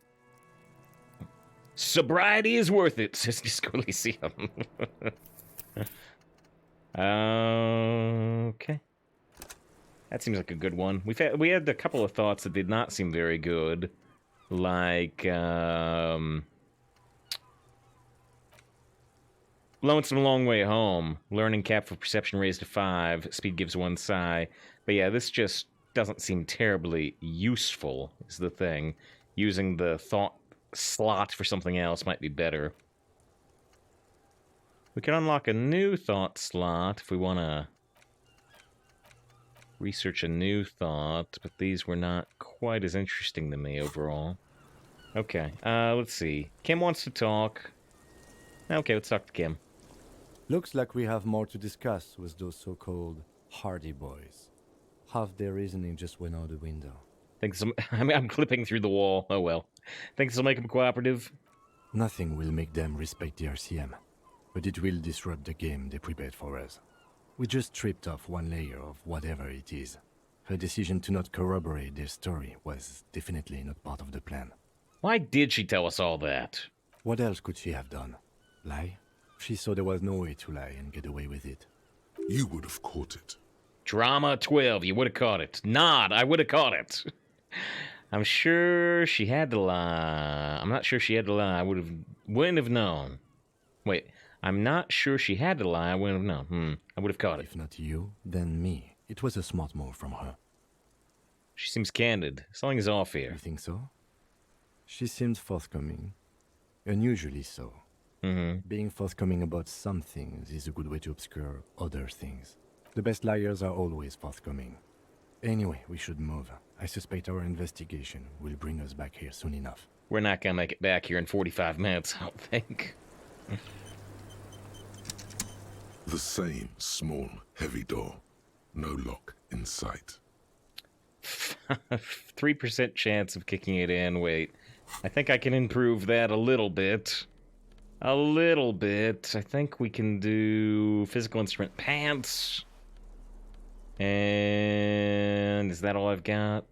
Sobriety is worth it, says Disco Elysium. Okay. That seems like a good one. We had a couple of thoughts that did not seem very good. Like, Lonesome Long Way Home. Learning cap for perception raised to 5. Speed gives 1 psi. But yeah, this just doesn't seem terribly useful, is the thing. Using the thought slot for something else might be better. We can unlock a new thought slot if we want to research a new thought, but these were not quite as interesting to me overall. Okay, let's see. Kim wants to talk. Okay, let's talk to Kim. Looks like we have more to discuss with those so-called Hardy Boys. Half their reasoning just went out the window. I'm clipping through the wall. Oh well. Think this will make them cooperative? Nothing will make them respect the RCM, but it will disrupt the game they prepared for us. We just stripped off one layer of whatever it is. Her decision to not corroborate their story was definitely not part of the plan. Why did she tell us all that? What else could she have done? Lie? She saw there was no way to lie and get away with it. You would have caught it. Drama 12, you would have caught it. Nod, I would have caught it. I'm sure she had to lie. I'm not sure she had to lie. I wouldn't have known. Wait, I'm not sure she had to lie. I wouldn't have known. I would have caught it. If not you, then me. It was a smart move from her. She seems candid. Something's off here. You think so? She seemed forthcoming. Unusually so. Being forthcoming about some things is a good way to obscure other things. The best liars are always forthcoming. Anyway, we should move. I suspect our investigation will bring us back here soon enough. We're not gonna make it back here in 45 minutes, I don't think. The same small, heavy door. No lock in sight. 3% chance of kicking it in. Wait, I think I can improve that a little bit. A little bit. I think we can do physical instrument pants. And is that all I've got?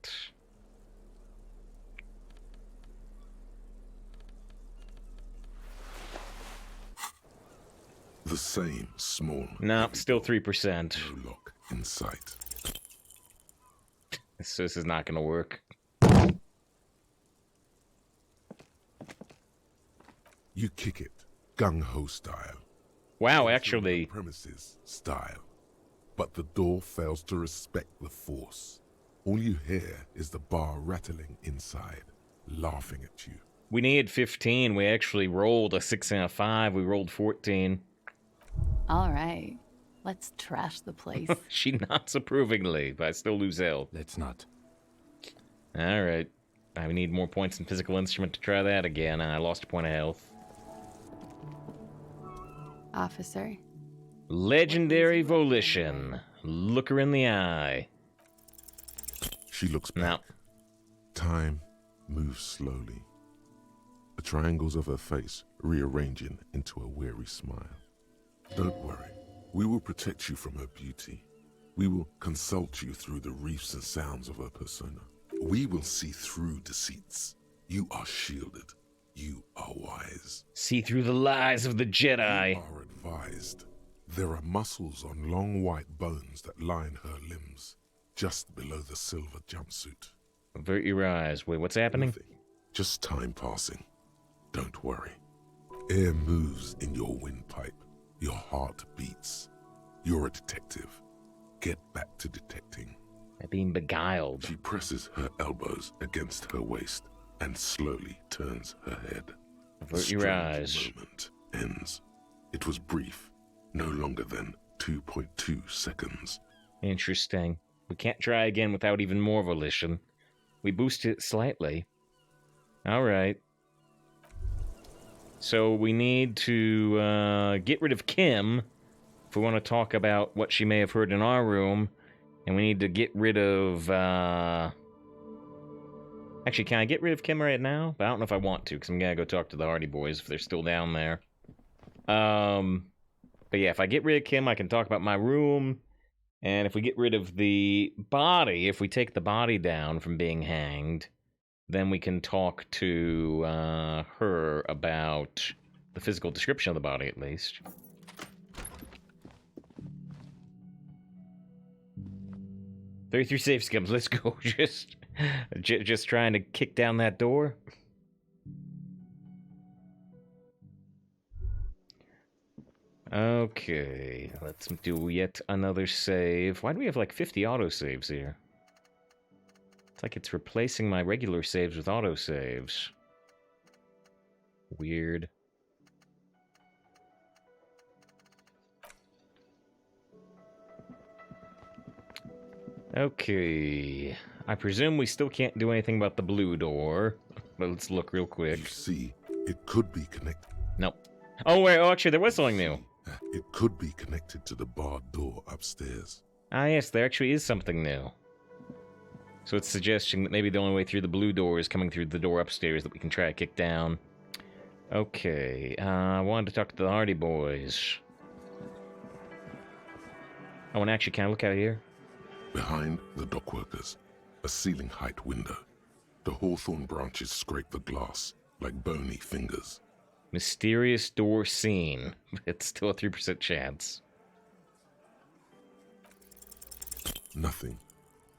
The same small. No, still 3%. No lock in sight. This is not going to work. You kick it, gung-ho style. Wow, actually. Premises style. But the door fails to respect the force. All you hear is the bar rattling inside, laughing at you. We needed 15. We actually rolled a 6 and a 5. We rolled 14. All right. Let's trash the place. She nods approvingly, but I still lose health. Let's not. All right. I need more points in physical instrument to try that again. I lost a point of health. Officer. Legendary Volition. Look her in the eye. She looks back. No. Time moves slowly. The triangles of her face rearranging into a weary smile. Don't worry. We will protect you from her beauty. We will consult you through the reefs and sounds of her persona. We will see through deceits. You are shielded. You are wise. See through the lies of the Jedi. You are advised. There are muscles on long white bones that line her limbs, just below the silver jumpsuit. Avert your eyes. Wait, what's happening? Nothing. Just time passing. Don't worry. Air moves in your windpipe. Your heart beats. You're a detective. Get back to detecting. I'm being beguiled. She presses her elbows against her waist and slowly turns her head. Avert your eyes. The moment ends. It was brief, no longer than 2.2 seconds. Interesting. We can't try again without even more volition. We boost it slightly. Alright. So we need to get rid of Kim if we want to talk about what she may have heard in our room. And we need to get rid of... Actually, can I get rid of Kim right now? But I don't know if I want to, because I'm going to go talk to the Hardy Boys if they're still down there. But yeah, if I get rid of Kim, I can talk about my room. And if we get rid of the body, if we take the body down from being hanged, then we can talk to her about the physical description of the body, at least. "33 safe scums, let's go." Just trying to kick down that door. Okay, let's do yet another save. Why do we have like 50 autosaves here? It's like it's replacing my regular saves with autosaves. Weird. Okay. I presume we still can't do anything about the blue door. But let's look real quick. You see, it could be connected. Nope. Oh, wait. Oh, actually, there was something new. It could be connected to the barred door upstairs. Ah, yes, there actually is something new. So it's suggesting that maybe the only way through the blue door is coming through the door upstairs that we can try to kick down. Okay, I wanted to talk to the Hardy Boys. Oh, and actually, can I look out here? Behind the dockworkers, a ceiling-height window. The hawthorn branches scrape the glass like bony fingers. Mysterious door seen. It's still a 3% chance. Nothing.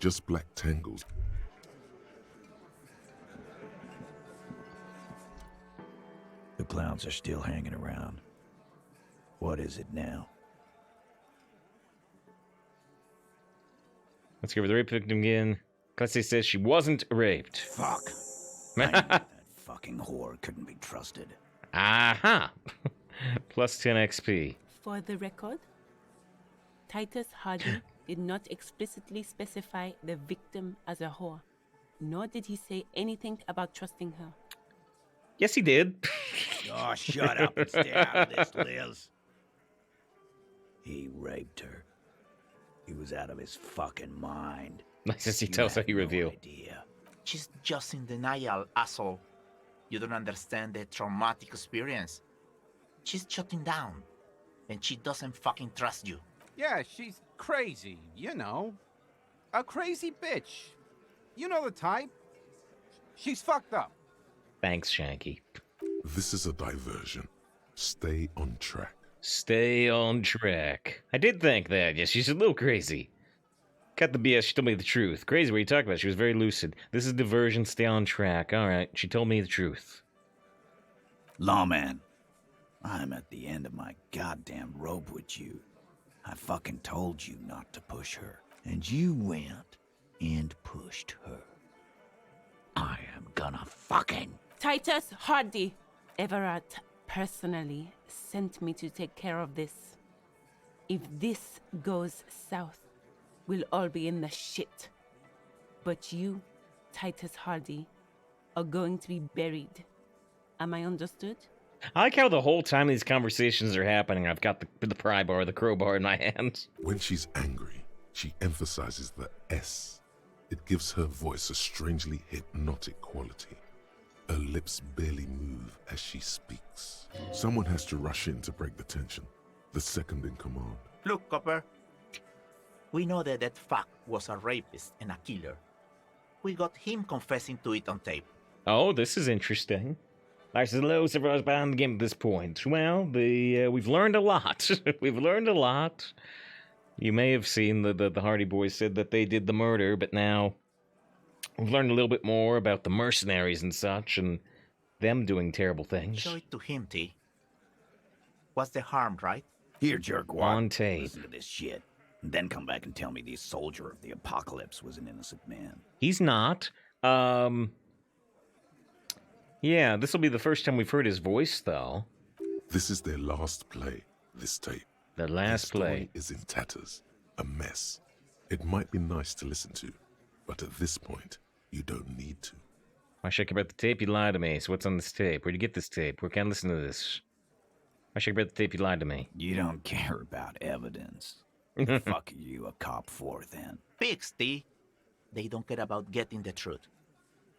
Just black tangles. The clowns are still hanging around. What is it now? Let's go over the rape victim again. Classy says she wasn't raped. Fuck. I knew that fucking whore couldn't be trusted. Aha! Plus 10 XP. For the record, Titus Hardy did not explicitly specify the victim as a whore, nor did he say anything about trusting her. Yes, he did. Oh, shut up and stay out of this, Liz. He raped her. He was out of his fucking mind. Nice to see tells how you reveal. Idea. She's just in denial, asshole. You don't understand the traumatic experience. She's shutting down, and she doesn't fucking trust you. Yeah, she's crazy, you know. A crazy bitch. You know the type. She's fucked up. Thanks, Shanky. This is a diversion. Stay on track. Stay on track. I did think that. Yes, she's a little crazy. Cut the BS. She told me the truth. Crazy, what are you talking about? She was very lucid. This is diversion. Stay on track. All right. She told me the truth. Lawman, I'm at the end of my goddamn rope with you. I fucking told you not to push her. And you went and pushed her. I am gonna fucking... Titus Hardy, Everard personally sent me to take care of this. If this goes south, we'll all be in the shit. But you, Titus Hardy, are going to be buried. Am I understood? I like how the whole time these conversations are happening, I've got the pry bar, the crowbar in my hand. When she's angry, she emphasizes the S. It gives her voice a strangely hypnotic quality. Her lips barely move as she speaks. Someone has to rush in to break the tension. The second in command. Look, Copper. We know that that fuck was a rapist and a killer. We got him confessing to it on tape. Oh, this is interesting. Like says, hello, several hours behind the game at this point. Well, we've learned a lot. We've learned a lot. You may have seen the Hardy Boys said that they did the murder, but now we've learned a little bit more about the mercenaries and such, and them doing terrible things. Show it to him, T. What's the harm, right? Here, jerkwad. On tape. Listen to this shit. And then come back and tell me the soldier of the apocalypse was an innocent man. He's not. Yeah, this will be the first time we've heard his voice, though. This is their last play, this tape. The last Their story play. is in tatters, a mess. It might be nice to listen to, but at this point, you don't need to. Why should I care about the tape? You lied to me. So what's on this tape? Where'd you get this tape? Where can I listen to this? Why should I care about the tape? You lied to me. You don't care about evidence. The fuck are you a cop for, then? Pigs, T. They don't care about getting the truth.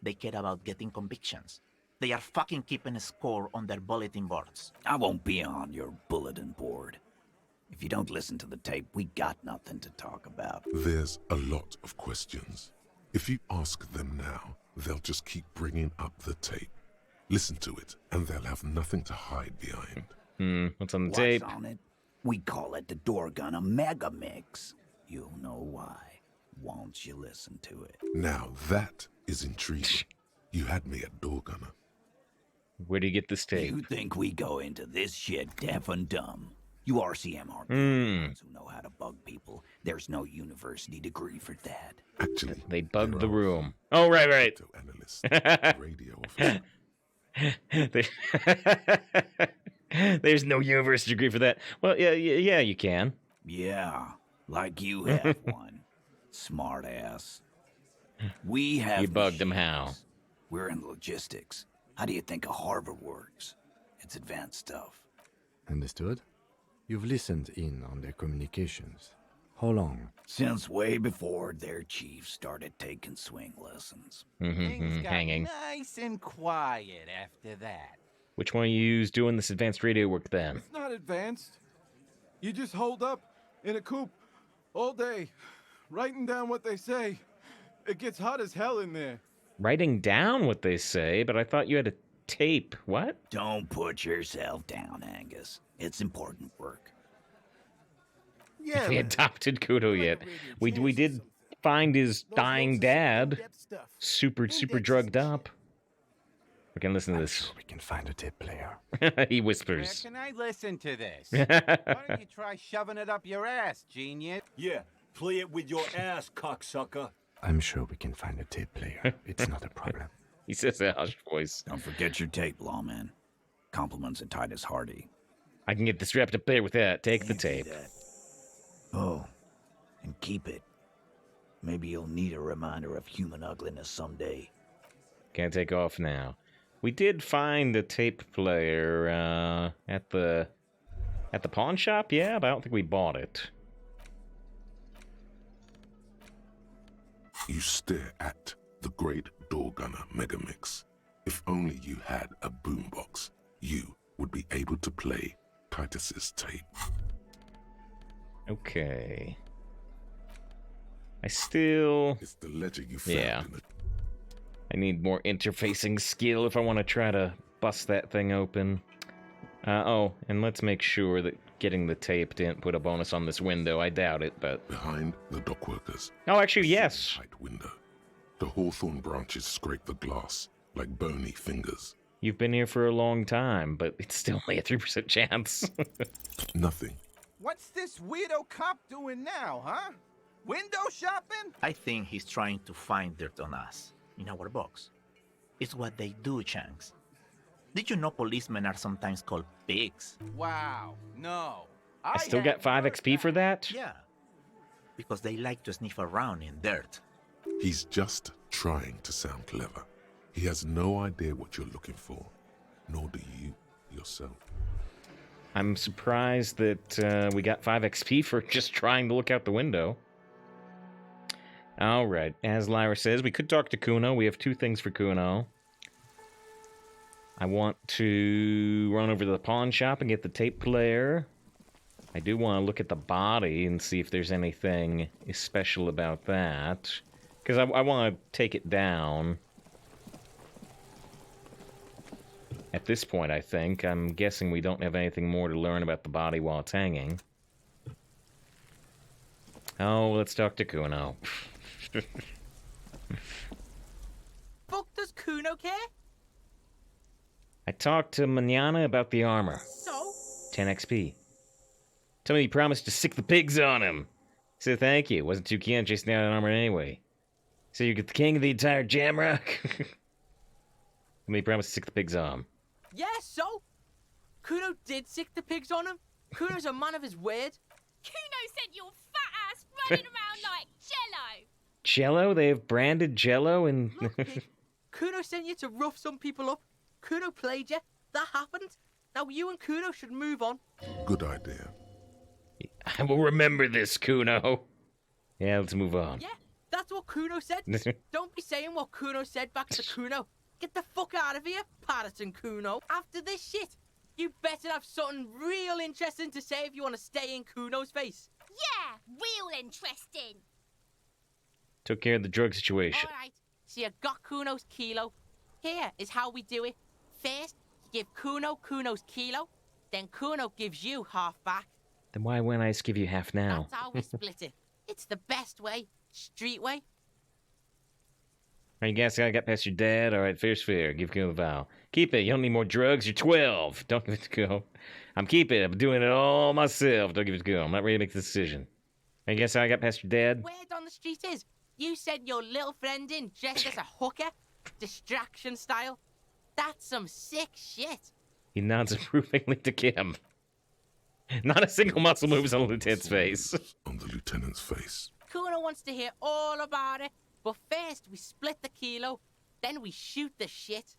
They care about getting convictions. They are fucking keeping a score on their bulletin boards. I won't be on your bulletin board. If you don't listen to the tape, we got nothing to talk about. There's a lot of questions. If you ask them now, they'll just keep bringing up the tape. Listen to it, and they'll have nothing to hide behind. What's on the tape? What's on it? We call it the door gun a mega mix. You'll know why. Won't you listen to it? Now that is intriguing. You had me at door gunner. Where do you get this tape? You think we go into this shit deaf and dumb? You RCM aren't the ones who know how to bug people. There's no university degree for that. Actually, They bugged there the are room. Oh, right. photo analyst, radio officer. There's no university degree for that. Well, yeah, you can. Yeah, like you have one. Smart ass. We have You bugged them machines. how? We're in logistics. How do you think a harbor works? It's advanced stuff. Understood? You've listened in on their communications. How long? Since way before their chief started taking swing lessons. Things got Hanging. nice and quiet after that. Which one of you's doing this advanced radio work then? It's not advanced. You just hold up in a coop all day, writing down what they say. It gets hot as hell in there. Writing down what they say, but I thought you had a tape. What? Don't put yourself down, Angus. It's important work. Yeah, We adopted Kudo yet. We did find his dying dad, super drugged up. We can listen to this. We can find a tape player. He Where whispers. can I listen to this? Why don't you try shoving it up your ass, genius? Yeah, play it with your ass, cocksucker. I'm sure we can find a tape player. It's not a problem. He says a hushed voice. Don't forget your tape, lawman. Compliments of Titus Hardy. I can get this wrapped up there with that. Take the tape. Oh, and keep it. Maybe you'll need a reminder of human ugliness someday. Can't take off now. We did find a tape player at the pawn shop, yeah, but I don't think we bought it. You stare at the great door gunner megamix. If only you had a boombox, you would be able to play Titus's tape. Okay. I still... It's the ledger you found Yeah. in the... I need more interfacing skill if I want to try to bust that thing open. Oh, and let's make sure that getting the tape didn't put a bonus on this window. I doubt it, but... Behind the dock workers. Oh, actually, yes. Tight window. The hawthorn branches scrape the glass like bony fingers. You've been here for a long time, but it's still only a 3% chance. Nothing. What's this weirdo cop doing now, huh? Window shopping? I think he's trying to find dirt on us, in our box. It's what they do, Shanks. Did you know policemen are sometimes called pigs? Wow, no. I still got 5 XP for that? Yeah, because they like to sniff around in dirt. He's just trying to sound clever. He has no idea what you're looking for, nor do you yourself. I'm surprised that we got 5 XP for just trying to look out the window. Alright, as Lyra says, we could talk to Kuno. We have 2 things for Kuno. I want to run over to the pawn shop and get the tape player. I do want to look at the body and see if there's anything special about that. Because I want to take it down. At this point, I think. I'm guessing we don't have anything more to learn about the body while it's hanging. Oh, let's talk to Kuno. Fuck does Kuno care? I talked to Manana about the armor. So? 10 XP. Told me he promised to sick the pigs on him. Said thank you. Wasn't too keen on chasing down an armor anyway. So you get the king of the entire Jamrock? Told me he promised to sick the pigs on him. Yeah, so? Kuno did sick the pigs on him. Kuno's a man of his word. Kuno sent your fat ass running around like Jello. Jello? They have branded Jello and... Look, pig, Kuno sent you to rough some people up. Kuno played you. That happened. Now you and Kuno should move on. Good idea. I will remember this, Kuno. Yeah, let's move on. Yeah, that's what Kuno said. Don't be saying what Kuno said back to Kuno. Get the fuck out of here, Patterson Kuno. After this shit, you better have something real interesting to say if you want to stay in Kuno's face. Yeah, real interesting. Took care of the drug situation. All right, so you got Kuno's kilo. Here is how we do it. First, you give Kuno Kuno's kilo, then Kuno gives you half back. Then why wouldn't I just give you half now? That's how we split it. It's the best way, street way. Alright, you guys gotta get past your dad. Alright, fair's fair. Give Kuno the vow. Keep it. You don't need more drugs. You're 12. Don't give it to Kuno. I'm keeping it. I'm doing it all myself. Don't give it to Kuno. I'm not ready to make the decision. Alright, you guys gotta get past your dad? Word on the street is, you sent your little friend in dressed as a hooker, distraction style. That's some sick shit. He nods approvingly to Kim. Not a single muscle moves on the lieutenant's face. On the lieutenant's face. Kuno wants to hear all about it, but first we split the kilo, then we shoot the shit.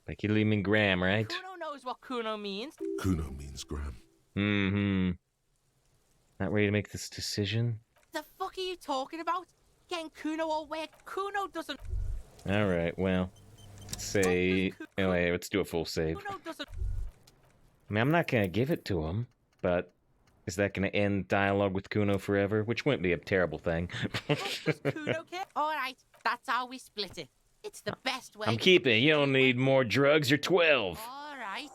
Like you mean Graham, right? Kuno knows what Kuno means. Kuno means Graham. Mm-hmm. Not ready to make this decision? The fuck are you talking about? Getting Kuno all wet. Kuno doesn't... Alright, well... Let's say... Anyway, let's do a full save. Kuno doesn't... I mean, I'm not gonna give it to him, but... Is that gonna end dialogue with Kuno forever? Which wouldn't be a terrible thing. Kuno care? Alright, that's how we split it. It's the best way. I'm keeping it. You don't need more drugs. You're 12. Alright.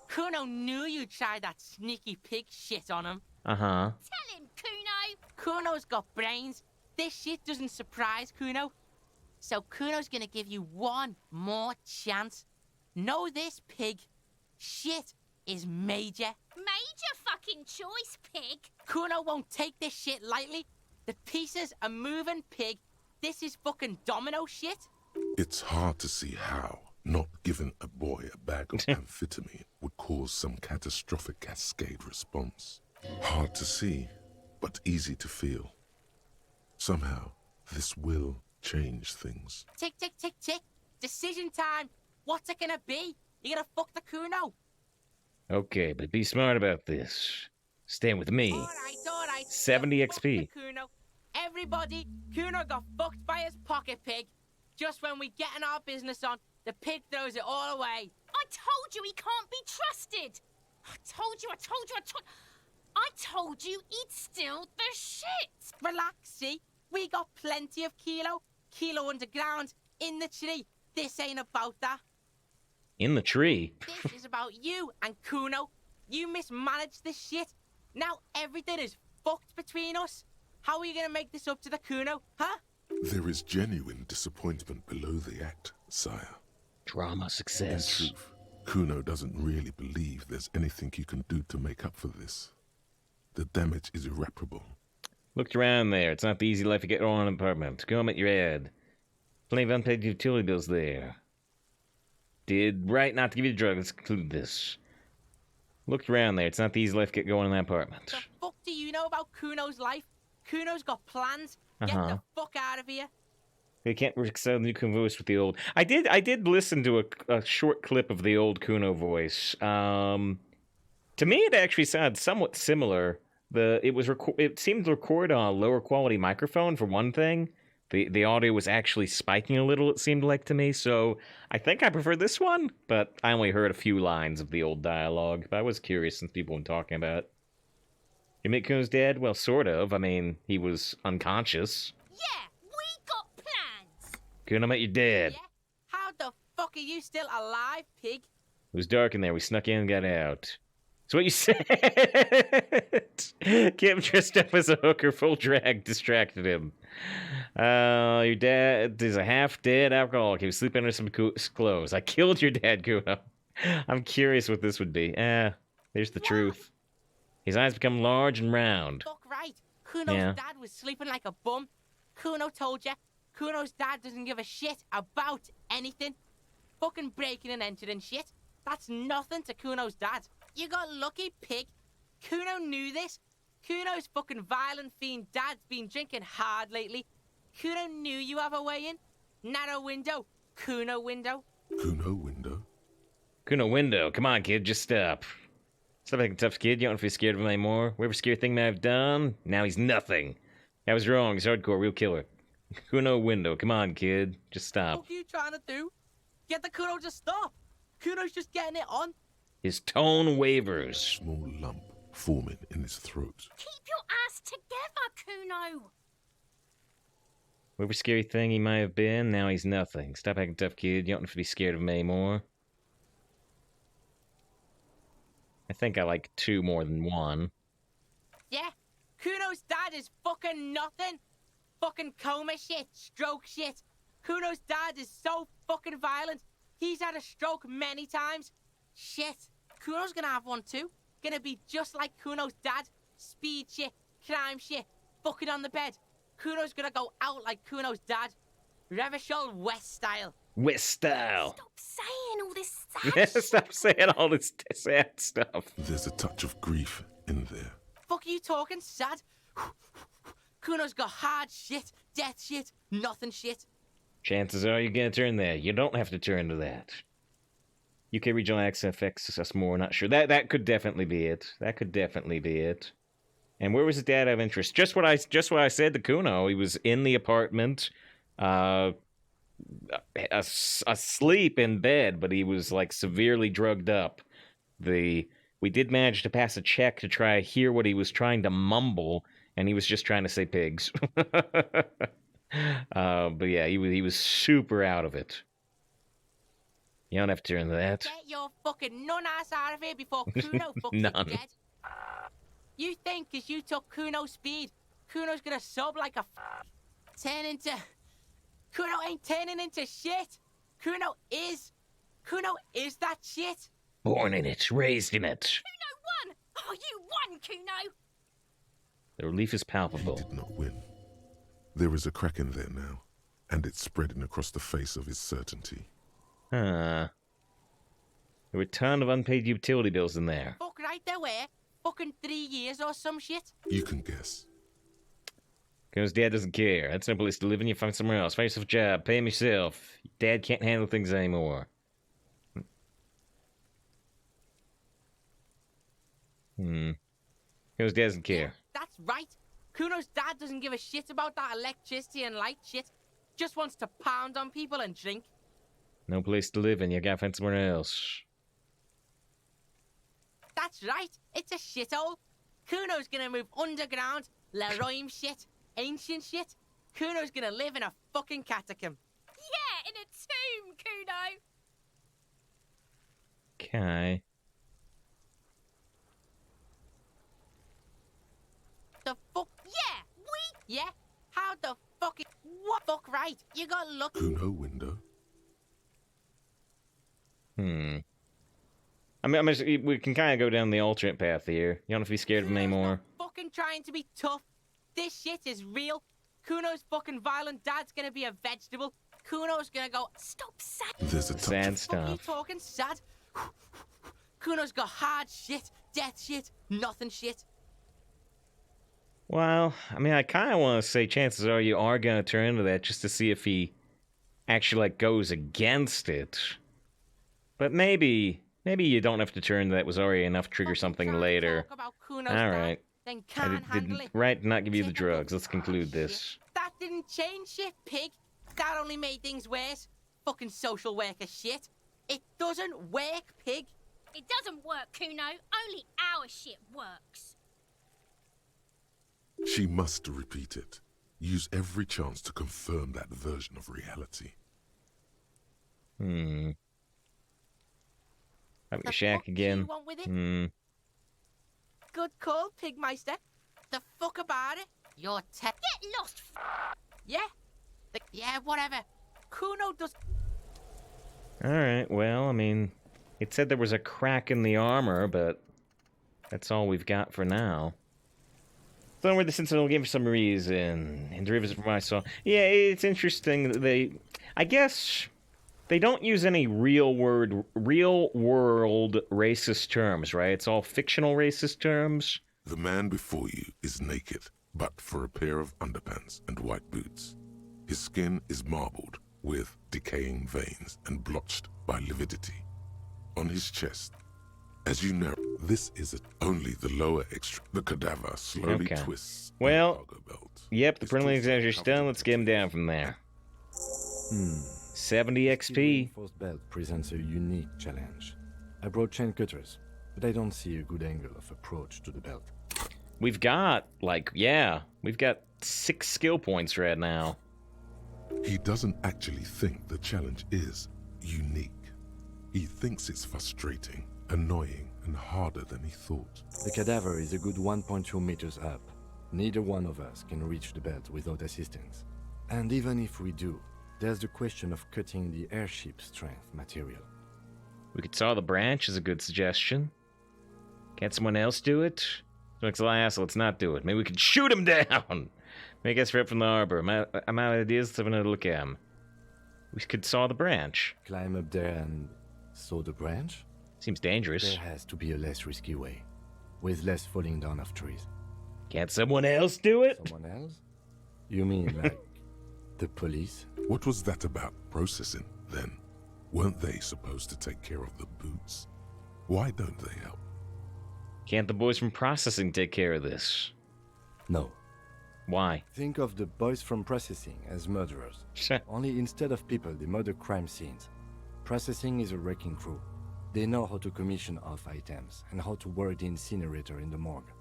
Kuno knew you'd try that sneaky pig shit on him. Uh-huh. Tell him, Kuno. Kuno's got brains. This shit doesn't surprise Kuno. So Kuno's gonna give you one more chance. Know this, pig. Shit is major. Major fucking choice, pig. Kuno won't take this shit lightly. The pieces are moving, pig. This is fucking domino shit. It's hard to see how not giving a boy a bag of amphetamine would cause some catastrophic cascade response. Hard to see, but easy to feel. Somehow, this will change things. Tick, tick, tick, tick. Decision time. What's it gonna be? You gonna fuck the Kuno? Okay, but be smart about this. Stand with me. Alright. 70 XP. Kuno. Everybody, Kuno got fucked by his pocket pig. Just when we getting our business on, the pig throws it all away. I told you he can't be trusted. I told you. I told you he'd steal the shit. Relax, see? We got plenty of kilo. Kilo underground, in the tree. This ain't about that. In the tree? This is about you and Kuno. You mismanaged this shit. Now everything is fucked between us. How are you gonna make this up to the Kuno, huh? There is genuine disappointment below the act, sire. Drama success. In truth, Kuno doesn't really believe there's anything you can do to make up for this. The damage is irreparable. Looked around there. It's not the easy life you get on an apartment. Go home at your head. Plenty of unpaid utility bills there. Did right not to give you the drug. Let's conclude this. Looked around there. It's not the easy life you get going in that apartment. The fuck do you know about Kuno's life? Kuno's got plans. Get the fuck out of here. They can't reconcile the new Kuno voice with the old. I did listen to a short clip of the old Kuno voice. To me, it actually sounded somewhat similar. It seemed to record on a lower quality microphone for one thing. The audio was actually spiking a little, it seemed like to me. So I think I prefer this one, but I only heard a few lines of the old dialogue. But I was curious since people were talking about it. You admit Kuno's dead? Well, sort of. I mean, he was unconscious. Yeah, we got plans. Kuno met you dead. Yeah? How the fuck are you still alive, pig? was dark in there. We snuck in and got out. That's what you said. Kim dressed up as a hooker, full drag, distracted him. Your dad is a half-dead alcoholic. He was sleeping under some clothes. I killed your dad, Kuno. I'm curious what this would be. There's the truth. His eyes become large and round. Fuck right. Kuno's dad was sleeping like a bum. Kuno told you. Kuno's dad doesn't give a shit about anything. Fucking breaking and entering shit. That's nothing to Kuno's dad. You got lucky, pig. Kuno knew this. Kuno's fucking violent fiend dad's been drinking hard lately. Kuno knew you have a way in. Narrow window. Kuno window. Kuno window? Kuno window. Come on, kid. Just stop. Stop acting tough, kid. You don't have to be scared of him anymore. Whatever scary thing may have done, now he's nothing. I was wrong. He's hardcore. Real killer. Kuno window. Come on, kid. Just stop. What are you trying to do? Get the Kuno to stop. Kuno's just getting it on. His tone wavers. Small lump forming in his throat. Keep your ass together, Kuno. Whatever scary thing he might have been, now he's nothing. Stop acting tough, kid. You don't have to be scared of him anymore. I think I like 2 more than 1. Yeah, Kuno's dad is fucking nothing. Fucking coma shit, stroke shit. Kuno's dad is so fucking violent. He's had a stroke many times. Shit, Kuno's gonna have one too. Gonna be just like Kuno's dad. Speed shit, crime shit, fucking on the bed. Kuno's gonna go out like Kuno's dad. Revachol West style. West style. Stop saying all this sad shit. Stop saying all this sad stuff. There's a touch of grief in there. Fuck are you talking sad? Kuno's got hard shit, death shit, nothing shit. Chances are you're gonna turn there. You don't have to turn to that. UK regional accent affects us more. Not sure. That could definitely be it. That could definitely be it. And where was his dad of interest? Just what I said to Kuno. He was in the apartment, asleep in bed, but he was like severely drugged up. We did manage to pass a check to try to hear what he was trying to mumble, and he was just trying to say pigs. But yeah, he was super out of it. You don't have to turn to that. Get your fucking nun-ass out of here before Kuno fucks you None. dead. You think because you took Kuno's speed, Kuno's gonna sub like a turn into... Kuno ain't turning into shit. Kuno is that shit. Born in it, raised in it. Kuno won! Oh, you won, Kuno! The relief is He palpable. did not win. There is a crack in there now, and it's spreading across the face of his certainty. Huh. There were a ton of unpaid utility bills in there. Fuck right there were. Fucking 3 years or some shit. You can guess. Because dad doesn't care. That's no place to live in. You find somewhere else. Find yourself a job. Pay him yourself. Dad can't handle things anymore. Because dad doesn't care. That's right. Kuno's dad doesn't give a shit about that electricity and light shit. Just wants to pound on people and drink. No place to live in. You gotta find somewhere else. That's right. It's a shithole. Kuno's gonna move underground. Leroy shit. Ancient shit. Kuno's gonna live in a fucking catacomb. Yeah, in a tomb, Kuno. Okay. The fuck? Yeah. How the fuck? What? Fuck right. You got lucky. Kuno window. I mean, we can kind of go down the alternate path here. You don't have to be scared of him anymore. Fucking trying to be tough. This shit is real. Kuno's fucking violent dad's gonna be a vegetable. Kuno's gonna go, stop sad. There's a touch Sad of... Fuck you stuff. talking sad? Kuno's got hard shit, death shit, nothing shit. Well, I mean, I kind of want to say chances are you are going to turn into that just to see if he actually, like, goes against it. But maybe you don't have to turn to that. Was already enough to trigger something later. Talk about Kuno's All dad, right. then I can't handle it. right, not give you the drugs. Let's conclude this. That didn't change shit, pig. That only made things worse. Fucking social worker shit. It doesn't work, pig. It doesn't work, Kuno. Only our shit works. She must repeat it. Use every chance to confirm that version of reality. Up The your shack fuck do again. you want with it? Good call, Pigmeister. The fuck about it? You're Get lost. Yeah? Yeah, whatever. Kuno does... Alright, well, I mean, it said there was a crack in the armor, but that's all we've got for now. So where the Sentinel gave for some reason, and derivatives from what I saw. Yeah, it's interesting that I guess they don't use any real world racist terms, right? It's all fictional racist terms. The man before you is naked, but for a pair of underpants and white boots. His skin is marbled with decaying veins and blotched by lividity. On his chest, as you know, this is only the lower extremity. The cadaver slowly twists. Well, yep, the friendly examination's done. Let's get him down from there. 70 XP. Reinforced belt presents a unique challenge. I brought chain cutters, but I don't see a good angle of approach to the belt. We've got, we've got 6 skill points right now. He doesn't actually think the challenge is unique. He thinks it's frustrating, annoying, and harder than he thought. The cadaver is a good 1.2 meters up. Neither one of us can reach the belt without assistance. And even if we do, there's the question of cutting the airship strength material. We could saw the branch is a good suggestion. Can't someone else do it? Looks like so let's not do it. Maybe we could shoot him down. Make us rip from the harbor. I'm out of ideas. Let's have another look at him. We could saw the branch. Climb up there and saw the branch? Seems dangerous. There has to be a less risky way, with less falling down of trees. Can't someone else do it? Someone else? You mean like the police? What was that about processing, then? Weren't they supposed to take care of the boots? Why don't they help? Can't the boys from processing take care of this? No. Why? Think of the boys from processing as murderers. Only instead of people, they murder crime scenes. Processing is a wrecking crew. They know how to commission off items and how to work the incinerator in the morgue.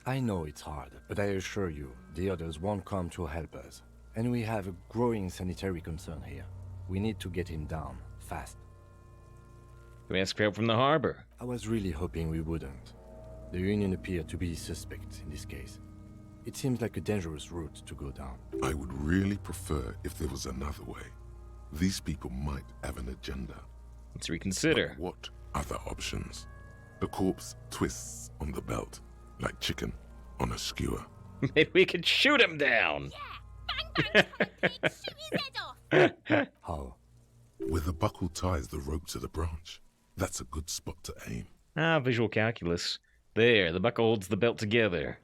I know it's hard, but I assure you, the others won't come to help us. And we have a growing sanitary concern here. We need to get him down, fast. We ask for help from the harbor. I was really hoping we wouldn't. The Union appeared to be suspect in this case. It seems like a dangerous route to go down. I would really prefer if there was another way. These people might have an agenda. Let's reconsider. But what other options? The corpse twists on the belt, like chicken on a skewer. Maybe we could shoot him down. Yeah! Bang, bang, pig, shoot his head off! How? With the buckle ties the rope to the branch. That's a good spot to aim. Visual calculus. There, the buckle holds the belt together.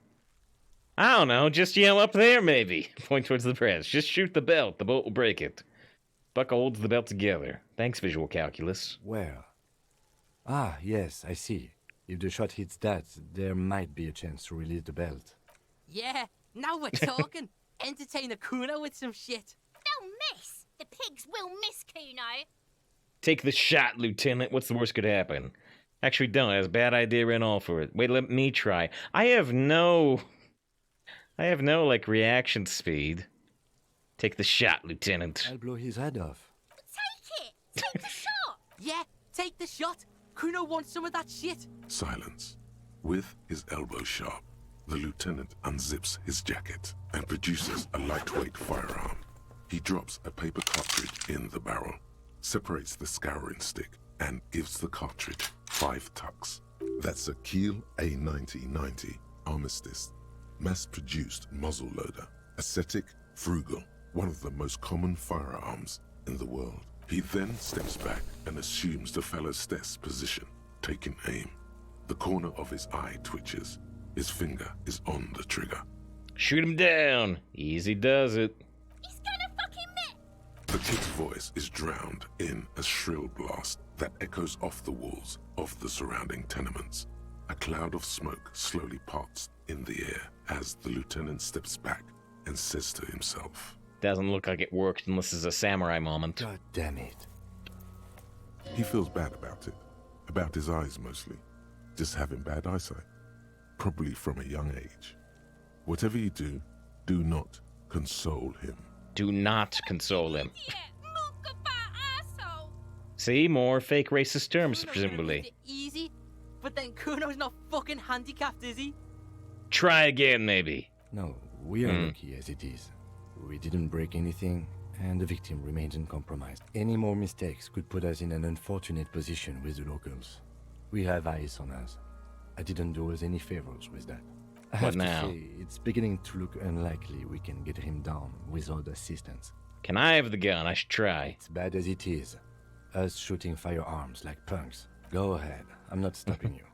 I don't know, just yell up there, maybe. Point towards the branch. Just shoot the belt, the bolt will break it. Buckle holds the belt together. Thanks, visual calculus. Where? Ah, yes, I see. If the shot hits that, there might be a chance to release the belt. Yeah, now we're talking. Entertain the Kuno with some shit. They'll miss. The pigs will miss Kuno. Take the shot, Lieutenant. What's the worst could happen? Actually, don't. That's a bad idea. Ran all for it. Wait, let me try. I have no, reaction speed. Take the shot, Lieutenant. I'll blow his head off. Take it. Take the shot. Yeah, take the shot. Kuno wants some of that shit. Silence. With his elbow sharp, the lieutenant unzips his jacket and produces a lightweight firearm. He drops a paper cartridge in the barrel, separates the scouring stick, and gives the cartridge 5 tucks. That's a Kiel A9090 Armistice, mass-produced muzzle loader, ascetic, frugal, one of the most common firearms in the world. He then steps back and assumes the fellow's stance position, taking aim. The corner of his eye twitches. His finger is on the trigger. Shoot him down. Easy does it. He's gonna fucking miss. The kid's voice is drowned in a shrill blast that echoes off the walls of the surrounding tenements. A cloud of smoke slowly parts in the air as the lieutenant steps back and says to himself, Doesn't look like it worked unless it's a samurai moment. God damn it. He feels bad about it. About his eyes mostly. Just having bad eyesight. Probably from a young age. Whatever you do, do not console him. Do not console him. See, more fake racist terms, Kuno's gonna presumably. beat it easy, but then Kuno's not fucking handicapped, is he? Try again, maybe. No, we are lucky as it is. We didn't break anything, and the victim remains uncompromised. Any more mistakes could put us in an unfortunate position with the locals. We have eyes on us. I didn't do us any favors with that. I have to say, it's beginning to look unlikely we can get him down without assistance. Can I have the gun? I should try. As bad as it is, us shooting firearms like punks. Go ahead, I'm not stopping you.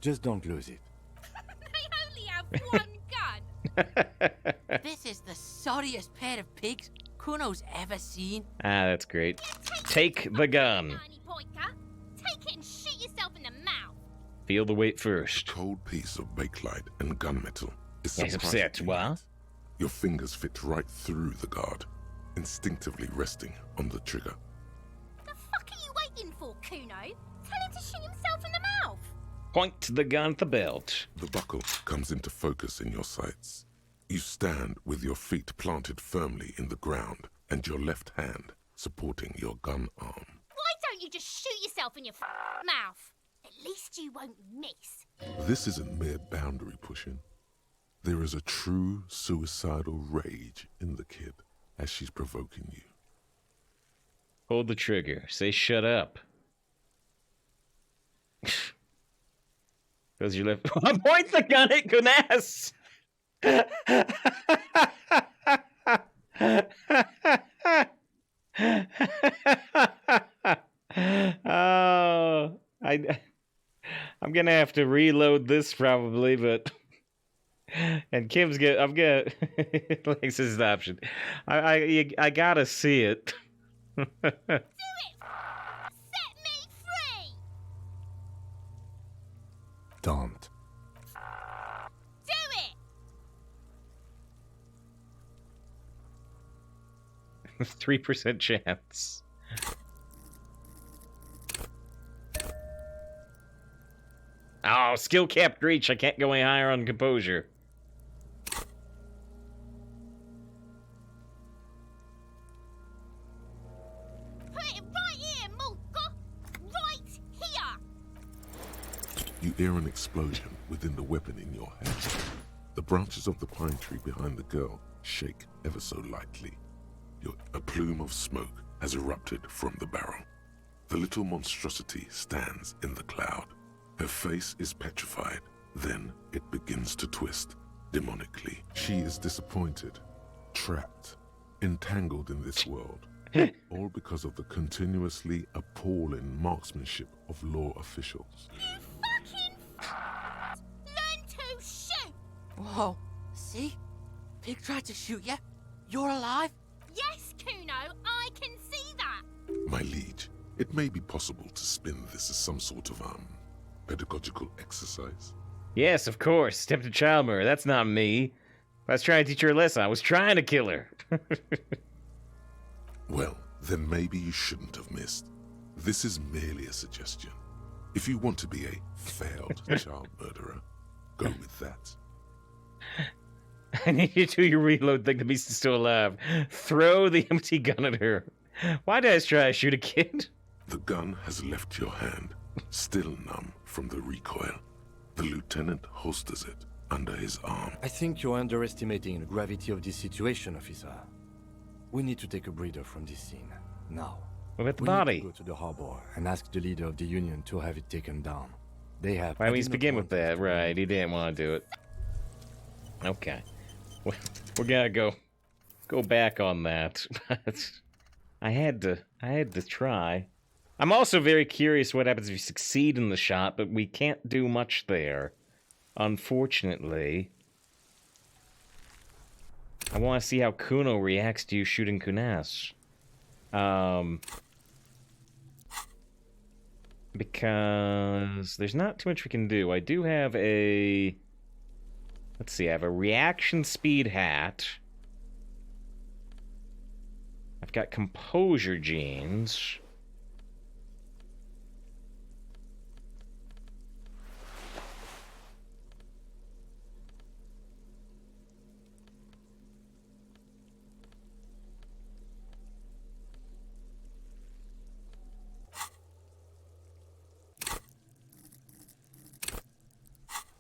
Just don't lose it. They only have one gun. This is the sorriest pair of pigs Kuno's ever seen. Ah, that's great. Take the gun. Tiny pointer. Take it and shoot yourself in the mouth. Feel the weight first. A cold piece of bakelite and gunmetal is He's upset, surprisingly what? light. Your fingers fit right through the guard, instinctively resting on the trigger. The fuck are you waiting for, Kuno? Tell him to shoot himself in the mouth. Point the gun at the belt. The buckle comes into focus in your sights. You stand with your feet planted firmly in the ground and your left hand supporting your gun arm. Why don't you just shoot yourself in your mouth? At least you won't miss. This isn't mere boundary pushing. There is a true suicidal rage in the kid as she's provoking you. Hold the trigger. Say shut up. Because your left. Point the gun at Gunas! Oh, I'm gonna have to reload this probably, but and Kim's gonna. I'm gonna. This is the option. I gotta see it. Do it! Set me free! Don't. Do it! 3% chance. Oh, skill capped reach. I can't go any higher on composure. Put it right here, Mulka! Right here! You hear an explosion within the weapon in your hand. The branches of the pine tree behind the girl shake ever so lightly. A plume of smoke has erupted from the barrel. The little monstrosity stands in the cloud. Her face is petrified. Then it begins to twist, demonically. She is disappointed, trapped, entangled in this world. All because of the continuously appalling marksmanship of law officials. You fucking learn to shoot! Whoa, see? Pig tried to shoot you. You're alive? Yes, Kuno, I can see that! My liege, it may be possible to spin this as some sort of, pedagogical exercise. Yes, of course. Attempted child murder. That's not me. I was trying to teach her a lesson. I was trying to kill her. Well, then maybe you shouldn't have missed. This is merely a suggestion. If you want to be a failed child murderer, go with that. I need you to do your reload thing. The beast is still alive. Throw the empty gun at her. Why did I try to shoot a kid? The gun has left your hand, still numb from the recoil. The lieutenant holsters it under his arm. I think you're underestimating the gravity of this situation, officer. We need to take a breather from this scene. Now. What about the we body? need to go to the harbor and ask the leader of the union to have it taken down. They have... Why didn't we begin with that? Right, he didn't want to do it. Okay. We're gonna go back on that. But I had to try. I'm also very curious what happens if you succeed in the shot, but we can't do much there. Unfortunately. I want to see how Kuno reacts to you shooting Kunas. Because there's not too much we can do. I do have a... Let's see, I have a reaction speed hat. I've got composure genes.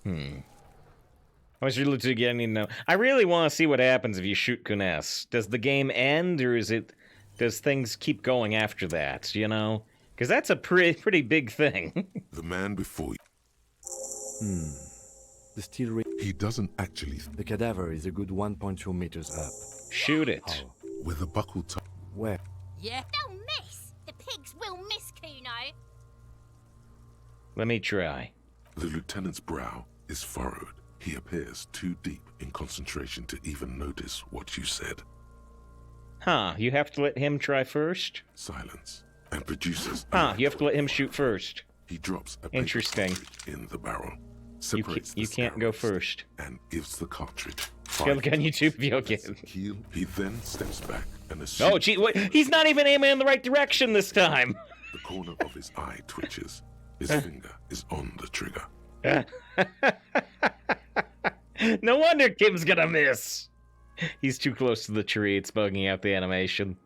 I was really getting to know. I really want to see what happens if you shoot Kunes. Does the game end, or does things keep going after that? You know, because that's a pretty big thing. The man before you. The steel ring. He doesn't actually. The cadaver is a good 1.2 meters up. Shoot it. How? With a buckle Where? Yeah. They'll miss. The pigs will miss, Kuno. Let me try. The lieutenant's brow is furrowed. He appears too deep in concentration to even notice what you said. Huh, you have to let him try first? Silence. And produces... You have to let him shoot first. He drops a Interesting. in the barrel. You can't go first. And gives the cartridge. Go look on YouTube if you can. He then steps back and assumes... Oh, gee, wait, he's not even aiming in the right direction this time. The corner of his eye twitches. His finger is on the trigger. No wonder Kim's gonna miss. He's too close to the tree. It's bugging out the animation.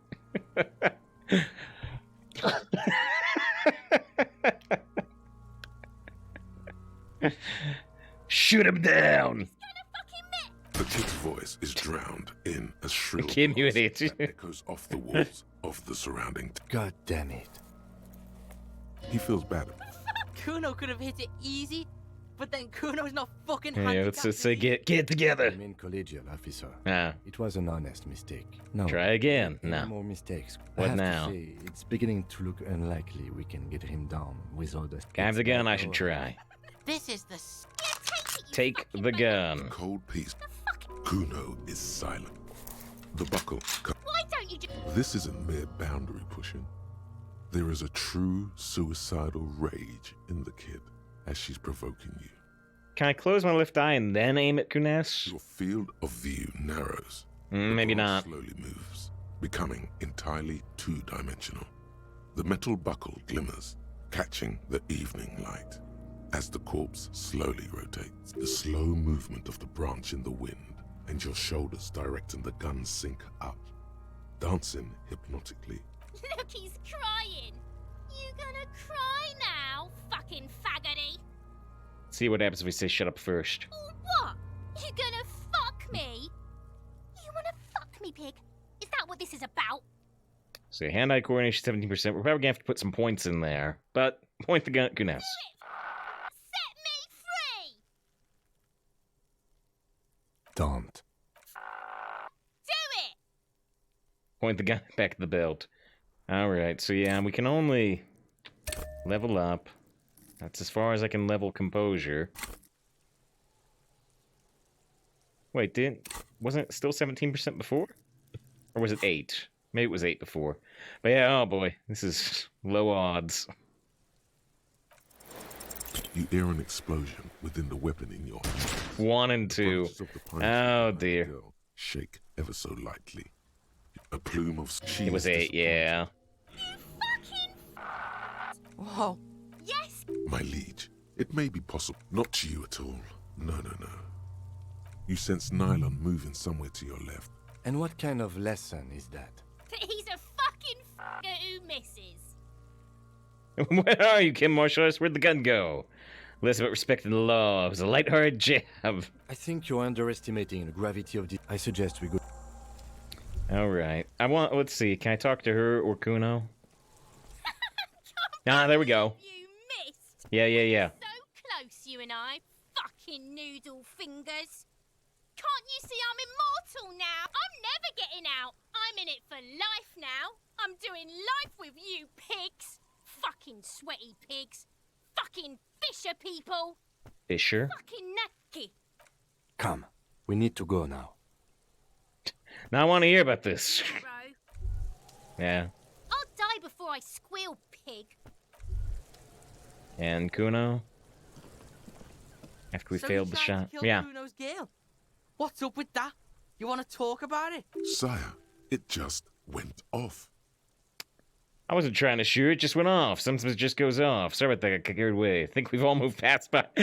Shoot him down. The kid's voice is drowned in a shrill Kim, you that idiot. echoes off the walls of the surrounding. God damn it. He feels bad. Kuno could have hit it easy, but then Kuno's not fucking Yeah, handicapped. let's say get together. I mean collegial, officer. Ah. It was an honest mistake. No. Try again. Any No. more mistakes. What I have now? To say, it's beginning to look unlikely we can get him down with all the... Have the gun, I should try. This is the... Take the gun. Cold piece. Kuno is silent. The buckle. Why don't you just... This isn't mere boundary pushing. There is a true suicidal rage in the kid as she's provoking you. Can I close my left eye and then aim at Kunes? Your field of view narrows. Maybe The not. ball slowly moves, becoming entirely two-dimensional. The metal buckle glimmers, catching the evening light. As the corpse slowly rotates, the slow movement of the branch in the wind, and your shoulders directing the gun sink up, dancing hypnotically. Look, he's crying. You gonna cry now, fucking faggoty? See what happens if we say shut up first. What? You gonna fuck me? You wanna fuck me, pig? Is that what this is about? So hand-eye coordination 17%. We're probably gonna have to put some points in there. But point the gun at Kunes. Set me free! Don't. Do it! Point the gun back at the belt. Alright, so yeah, we can only level up. That's as far as I can level composure. Wait, wasn't it still 17% before? Or was it 8? Maybe it was 8 before. But yeah, oh boy, this is low odds. You hear an explosion within the weapon in your hand. 1 and 2. Branches of the pine Oh tree dear. girl shake ever so lightly. A plume of It was 8, yeah. Whoa. Yes! My liege, it may be possible. Not to you at all. No. You sense nylon moving somewhere to your left. And what kind of lesson is that? He's a fucking f***er who misses. Where are you, Kim Marshall? Where'd the gun go? Less about respecting the law. It was a lighthearted jab. I think you're underestimating the gravity of this. I suggest we go. Alright. Let's see. Can I talk to her or Kuno? There we go. You missed. Yeah. So close, you and I. Fucking noodle fingers. Can't you see I'm immortal now? I'm never getting out. I'm in it for life now. I'm doing life with you pigs. Fucking sweaty pigs. Fucking Fisher people. Fisher? Fucking nacky. Come. We need to go now. Now I want to hear about this. Bro. Yeah. I'll die before I squeal, pig. And Kuno? After we So failed you the tried to shot. kill Yeah. Kuno's girl. What's up with that? You want to talk about it? Sire, it just went off. I wasn't trying to shoot, it just went off. Sometimes it just goes off. Sorry about that, I got carried away. I think we've all moved past that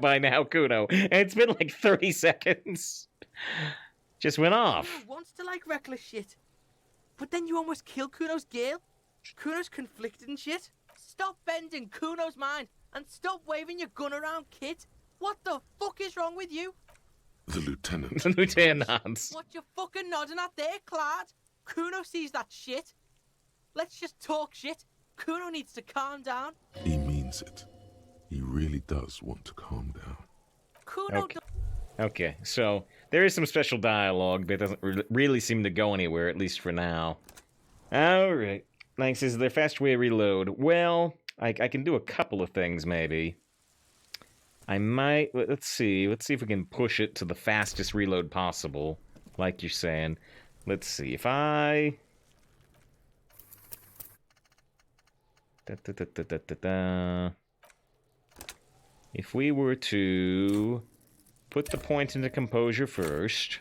by now, Kuno. And it's been like 30 seconds. Just went off. Kuno wants to like reckless shit. But then you almost kill Kuno's girl. Kuno's conflicted and shit. Stop bending Kuno's mind And stop waving your gun around, kid. What the fuck is wrong with you? The lieutenant. The lieutenant nods. What you fucking nodding at there, Clad? Kuno sees that shit. Let's just talk shit. Kuno needs to calm down. He means it. He really does want to calm down. Kuno Okay, so there is some special dialogue, but it doesn't really seem to go anywhere, at least for now. Alright. Like says, their fast way to reload. Well, I can do a couple of things, maybe. I might... Let's see if we can push it to the fastest reload possible, like you're saying. Let's see, if I... If we were to put the point into composure first.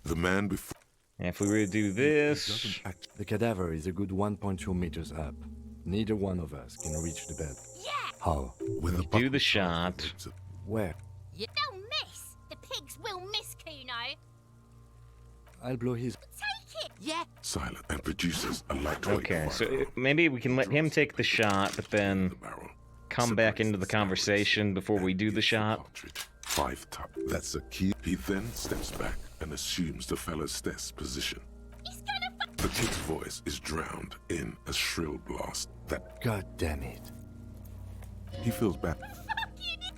The man before... And if we were to do this... The cadaver is a good 1.2 meters up. Neither one of us can reach the bed. Yeah! How? With we do the shot. Where? They'll miss! The pigs will miss, Kuno! I'll blow his... Take it! Yeah! Silent and produces a lightweight Okay, so firearm. maybe we can let him take the shot, but then come back into the conversation before we do the shot. 5 top. That's a key. He then steps back and assumes the fellow's desk position. The kid's voice is drowned in a shrill blast that... God damn it. He feels bad.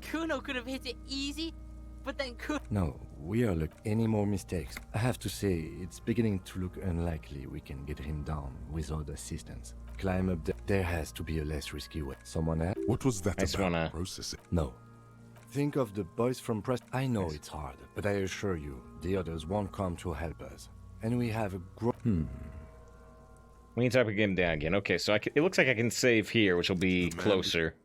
Kuno could have hit it easy, but then Kuno... No, we are look any more mistakes. I have to say, it's beginning to look unlikely we can get him down without assistance. Climb up there has to be a less risky way. Someone else? What was that I just about? wanna... Process it. No. Think of the boys from Press. I know it's hard, but I assure you, the others won't come to help us. And we have a We need to type him down again. Okay, so it looks like I can save here, which will be closer.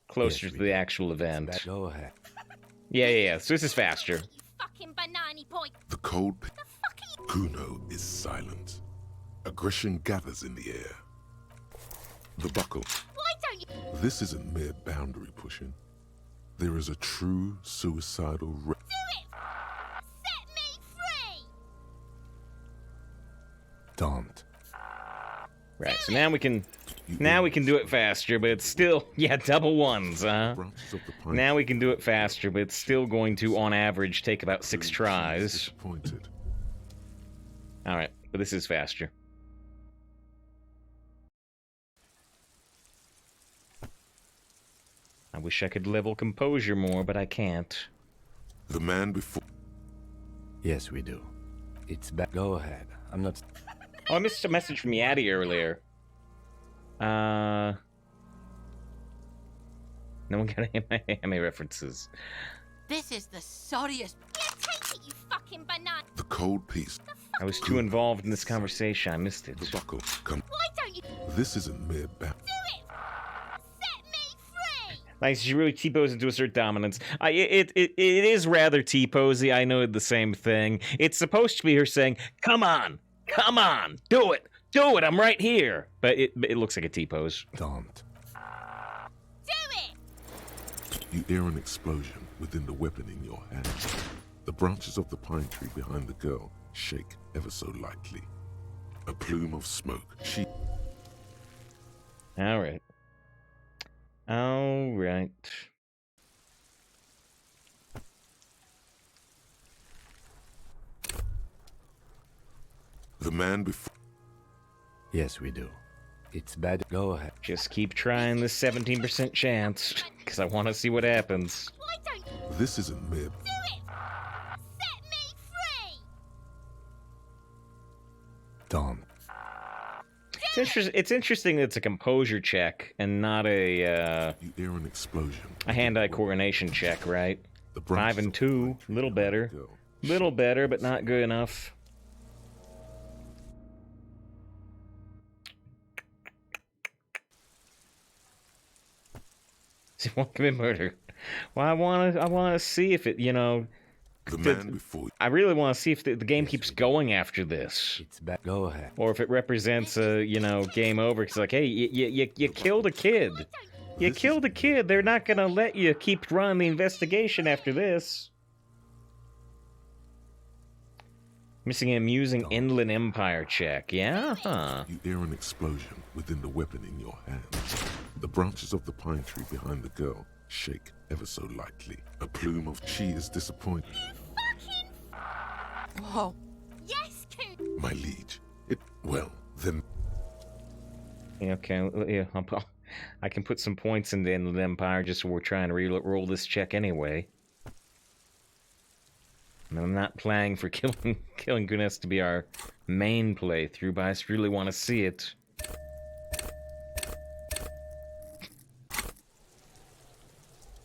Closer to the actual event. Go ahead. Yeah. So this is faster. Fucking banana boy! The cold... Kuno is silent. Aggression gathers in the air. The buckle. Why don't you... This isn't mere boundary pushing. There is a true suicidal... Do it! Set me free! Don't. Right, so now we can do it faster, but it's still, yeah, double ones, huh? Now we can do it faster, but it's still going to, on average, take about 6 tries. Alright, but this is faster. I wish I could level composure more, but I can't. The man before... Yes, we do. It's back. Go ahead. I'm not... Oh, I missed a message from Yaddy earlier. No one got any anime references. This is the sorriest... Yeah, take it, you fucking banana! The cold piece. I was too involved in this conversation, I missed it. The buckle. Come. Why don't you... This isn't mere Do it! Set me free! Like, she really T-posed to assert dominance. It is rather T-posy, I know the same thing. It's supposed to be her saying, come on, do it, I'm right here. But it looks like a T-pose. Don't. Do it! You hear an explosion within the weapon in your hand. The branches of the pine tree behind the girl shake ever so lightly. A plume of smoke. She... Alright. The man before... Yes, we do. It's bad. Go ahead. Just keep trying this 17% chance, because I want to see what happens. Why don't you... This isn't mere... Do it! Set me free! Don't. It's interesting that it's a composure check and not a You hear an explosion. A hand-eye coordination check, right? 5 and 2, little better, but not good enough. He won't commit murder. Well, I wanna see if it, you know. The man before you. I really want to see if the game keeps going after this. It's bad. Go ahead. Or if it represents a, you know, game over. Because, like, hey, you killed a kid. You killed a kid. They're not going to let you keep running the investigation after this. Missing an amusing Inland Empire check. Yeah? Huh. You hear an explosion within the weapon in your hand. The branches of the pine tree behind the girl shake ever so lightly. A plume of she is disappointed. Whoa. Yes, Coon. My liege. Well, then... Yeah, okay, yeah, I can put some points into Inland Empire just so we're trying to roll this check anyway. And I'm not planning for killing Guinness to be our main playthrough, but I just really want to see it.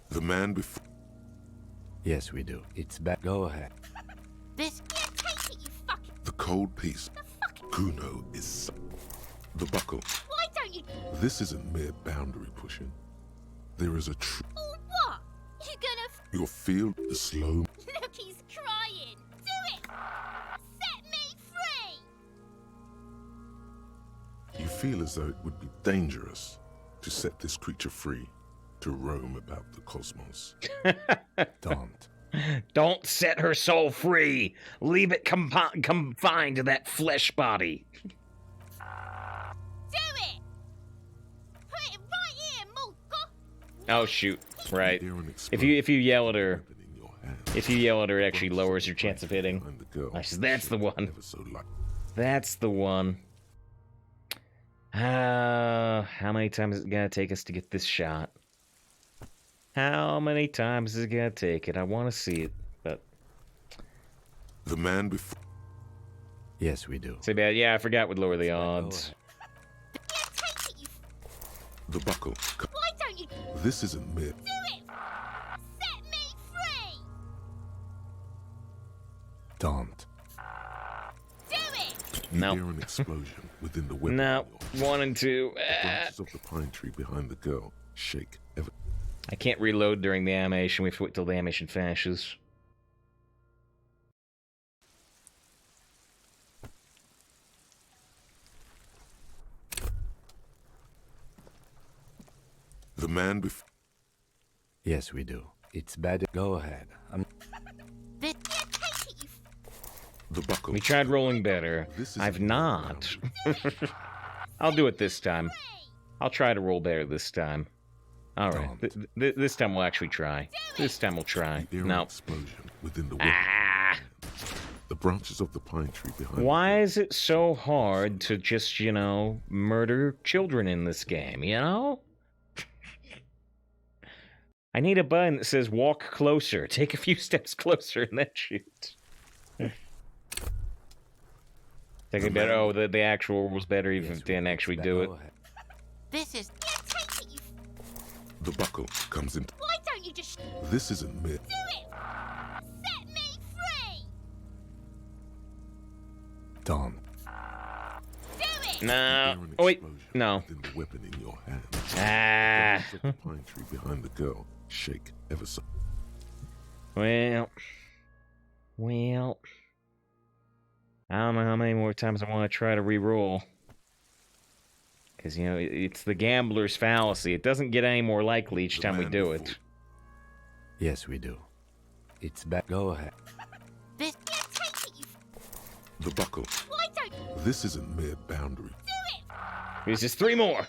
The man before... Yes, we do. It's bad. Go ahead. This. Yeah, take it, you fucking. The cold piece. Kuno is... The buckle. Why don't you? This isn't mere boundary pushing. There is a Or what? You gonna? You'll feel the slow... Look, he's crying. Do it. Set me free. You feel as though it would be dangerous to set this creature free to roam about the cosmos. Don't. Don't set her soul free. Leave it confined to that flesh body. Do it. Put it right here, Mulko. Oh shoot! Right. If you yell at her, it actually lowers your chance of hitting. That's the one. That's the one. How many times is it gonna take us to get this shot? How many times is it gonna take it? I want to see it, but the man before. Yes, we do. Say bad. Yeah, I forgot would lower the odds. The buckle. Why don't you? This isn't mere. Do it. Set me free. Don't. Do it. You hear an explosion within the weapon. No, 1 and 2. The branches of the pine tree behind the girl shake ever. I can't reload during the animation. We have to wait till the animation finishes. The man before. Yes, we do. It's bad. Go ahead. The buckle. We tried rolling better. I've not. I'll do it this time. I'll try to roll better this time. All right. This time we'll actually try. This time we'll try. No. Explosion within the weapon. The branches of the pine tree behind. Why is it so hard to just, murder children in this game, I need a button that says walk closer. Take a few steps closer and then shoot. Take it better. Oh, the actual was better even if they didn't actually do it. This is. The buckle comes in. Why don't you just? This isn't mere. Do it. Set me free. Don't. Do it. No. Oh, wait. No. The weapon in your hand. Ah. The pine tree behind the girl shake ever so. Well. I don't know how many more times I want to try to re-roll. Because, it's the gambler's fallacy. It doesn't get any more likely each time we do it. Yes, we do. It's bad. Go ahead. This. The buckle. Why don't? This isn't mere boundary. Do it. There's just 3 more.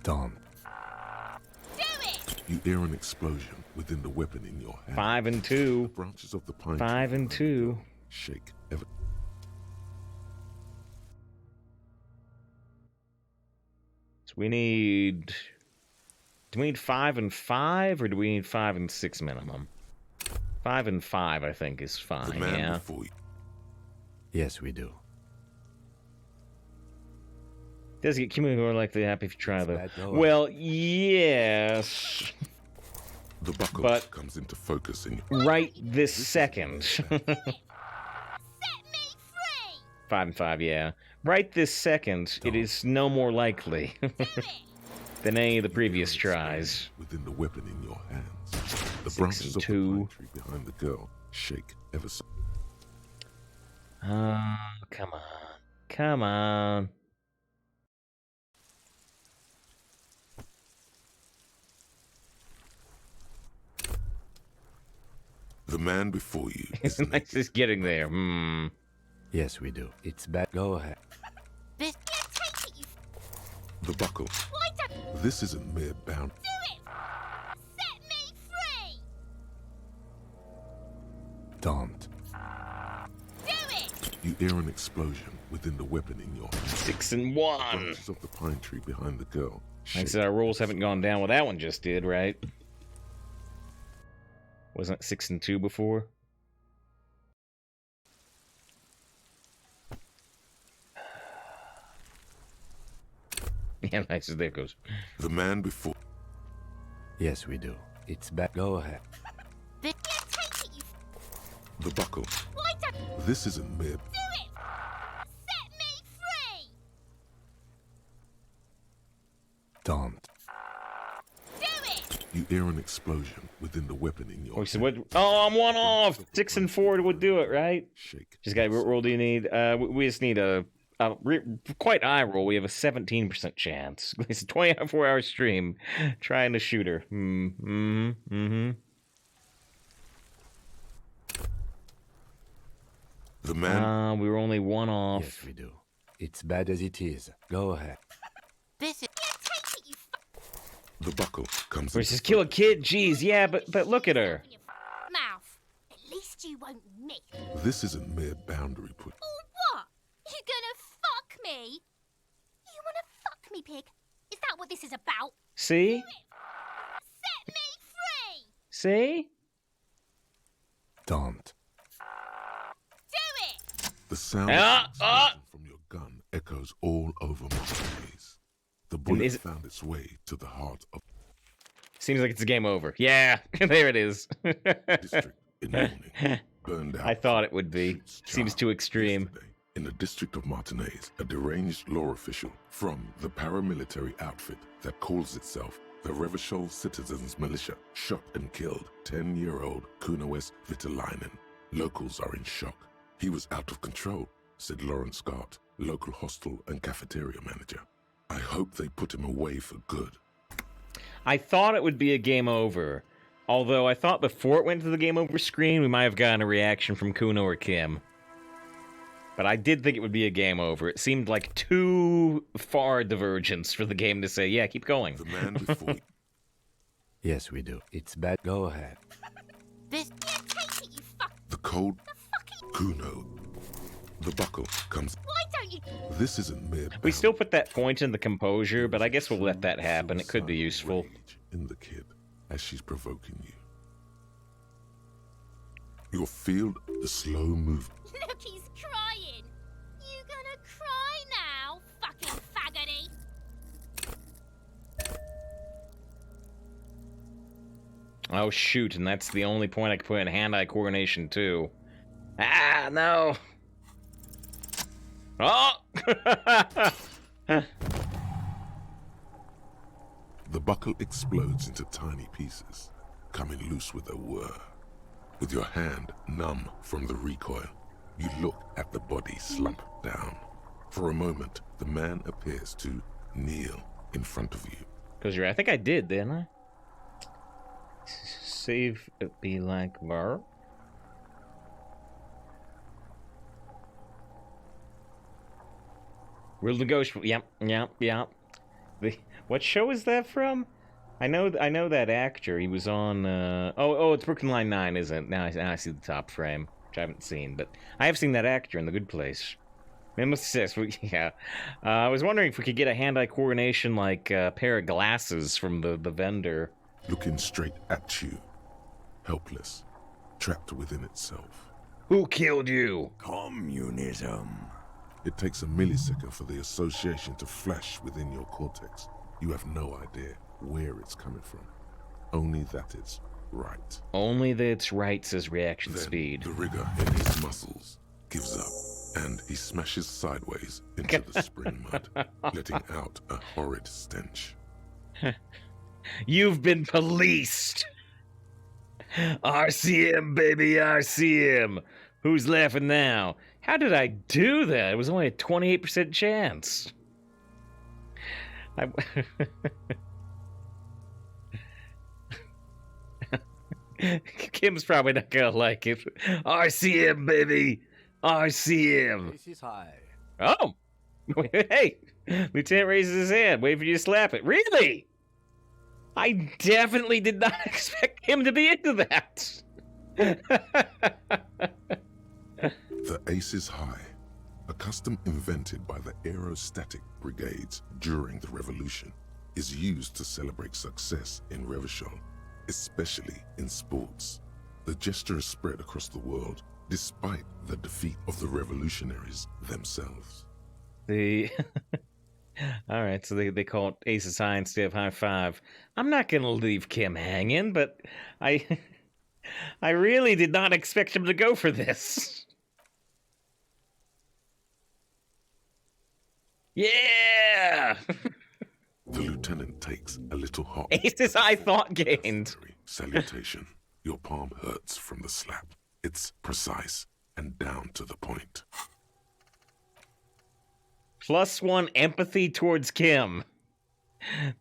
Don't. Do it. You hear an explosion within the weapon in your hand. 5 and 2. The branches of the pine 5 and 2. Shake ever. So we need. Do we need 5 and 5, or do we need 5 and 6 minimum? 5 and 5, I think, is fine. The man yeah. before you. Yes, we do. Does get cumulatively more likely happy if you try though. Well, yes. The buckle but comes into focus in right this second. Set me free. 5 and 5, yeah. Right this second, it is no more likely than any of the previous tries. Within the weapon in your hands, the 6 branches and of 2. the pine tree behind the girl shake ever so. Come on. Come on. The The man before you It's nice just getting there. Yes, we do. It's bad. Go ahead. This take it, you The buckle. why don't This isn't mere bound. do it? Set me free! Don't. Do it! You hear an explosion within the weapon in your hand. 6 and 1. Branches of the pine tree behind the girl. I said our rolls haven't gone down. Well, that one just did, right? Wasn't it 6 and 2 before? Yeah, nice. There it goes. The man before. Yes, we do. It's bad. Go ahead. This take it, you The buckle. why don't This isn't mere. do it? Set me free! Don't. Do it! You hear an explosion within the weapon in your Oh, so hand. what? Oh, I'm 1 off. 6 and 4 would do it, right? Shake. Just got what roll do you need? We just need a quite high roll. We have a 17% chance. It's a 24-hour stream. Trying to shoot her. The man. We were only 1 off. Yes, we do. It's bad as it is. Go ahead. This is take it, you The buckle comes. Versus just kill a kid. Jeez, yeah, but look at her. mouth. At least you won't miss. This isn't mere boundary put. Or what? You gonna fuck me? You wanna fuck me, pig? Is that what this is about? See? Set me free! See? Don't. Do it! The sound from your gun echoes all over my face. The bullet found its way to the heart of. Seems like it's a game over. Yeah, there it is. District in the morning. Burned out. I thought it would be. Seems too extreme. In the district of Martinez, a deranged law official from the paramilitary outfit that calls itself the Revachol Citizens Militia shot and killed 10-year-old Kunoes Vitalainen. Locals are in shock. He was out of control, said Lawrence Scott, local hostel and cafeteria manager. I hope they put him away for good. I thought it would be a game over. Although I thought before it went to the game over screen, we might have gotten a reaction from Kuno or Kim. But I did think it would be a game over. It seemed like too far divergence for the game to say, yeah, keep going. The man before you. Yes, we do. It's bad. Go ahead. This take it, you fuck. The cold Kuno. The buckle comes. Why don't you? This isn't mere. We still put that point in the composure, but I guess we'll let that happen. It could be useful. In the kid as she's provoking you. You'll feel the slow move. Look, he's crying. You gonna cry now, fucking faggoty? Oh, shoot, and that's the only point I could put in hand-eye coordination, too. Ah, no! Oh! The buckle explodes into tiny pieces, coming loose with a whir. With your hand numb from the recoil, you look at the body slump down. For a moment, the man appears to kneel in front of you. Because I think I did, didn't I? Save it be like var. Real negotiable. Yep. What show is that from? I know that actor. He was on. Oh, it's Brooklyn Nine-Nine, isn't it? Now I see the top frame, which I haven't seen, but I have seen that actor in The Good Place. Nemesis, yeah. I was wondering if we could get a hand-eye coordination like pair of glasses from the vendor. Looking straight at you, helpless, trapped within itself. Who killed you? Communism. It takes a millisecond for the association to flash within your cortex. You have no idea where it's coming from. Only that it's right. Only that it's right, says reaction Then speed. The rigor in his muscles gives up, and he smashes sideways into the spring mud, letting out a horrid stench. You've been policed! RCM, baby, RCM! Who's laughing now? How did I do that? It was only a 28% chance. Kim's probably not gonna like it. I see him, baby. I see him. This is high. Oh, hey! Lieutenant raises his hand, waiting for you to slap it. Really? I definitely did not expect him to be into that. The Ace is High, a custom invented by the Aerostatic Brigades during the Revolution, is used to celebrate success in Revachol, especially in sports. The gesture is spread across the world, despite the defeat of the revolutionaries themselves. All right, so they call it Aces High instead of High Five. I'm not gonna leave Kim hanging, but I really did not expect him to go for this. Yeah! The lieutenant takes a little hop. Aces High thought gained. Salutation. Your palm hurts from the slap. It's precise and down to the point. +1 empathy towards Kim.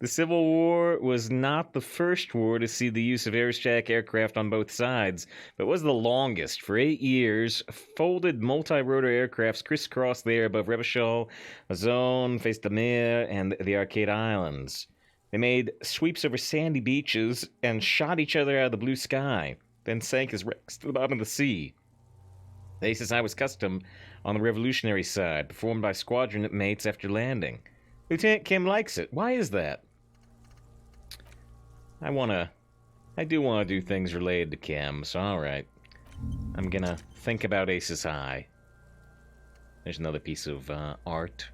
The Civil War was not the first war to see the use of aerostatic aircraft on both sides, but was the longest. For 8 years, folded multi-rotor aircrafts crisscrossed the air above Revachol, Azon, Face de Mer, and the Arcade Islands. They made sweeps over sandy beaches and shot each other out of the blue sky, then sank as wrecks to the bottom of the sea. The Aces High was custom on the revolutionary side, performed by squadron mates after landing. Lieutenant Kim likes it. Why is that? I do want to do things related to Kim, so alright. I'm gonna think about Aces High. There's another piece of art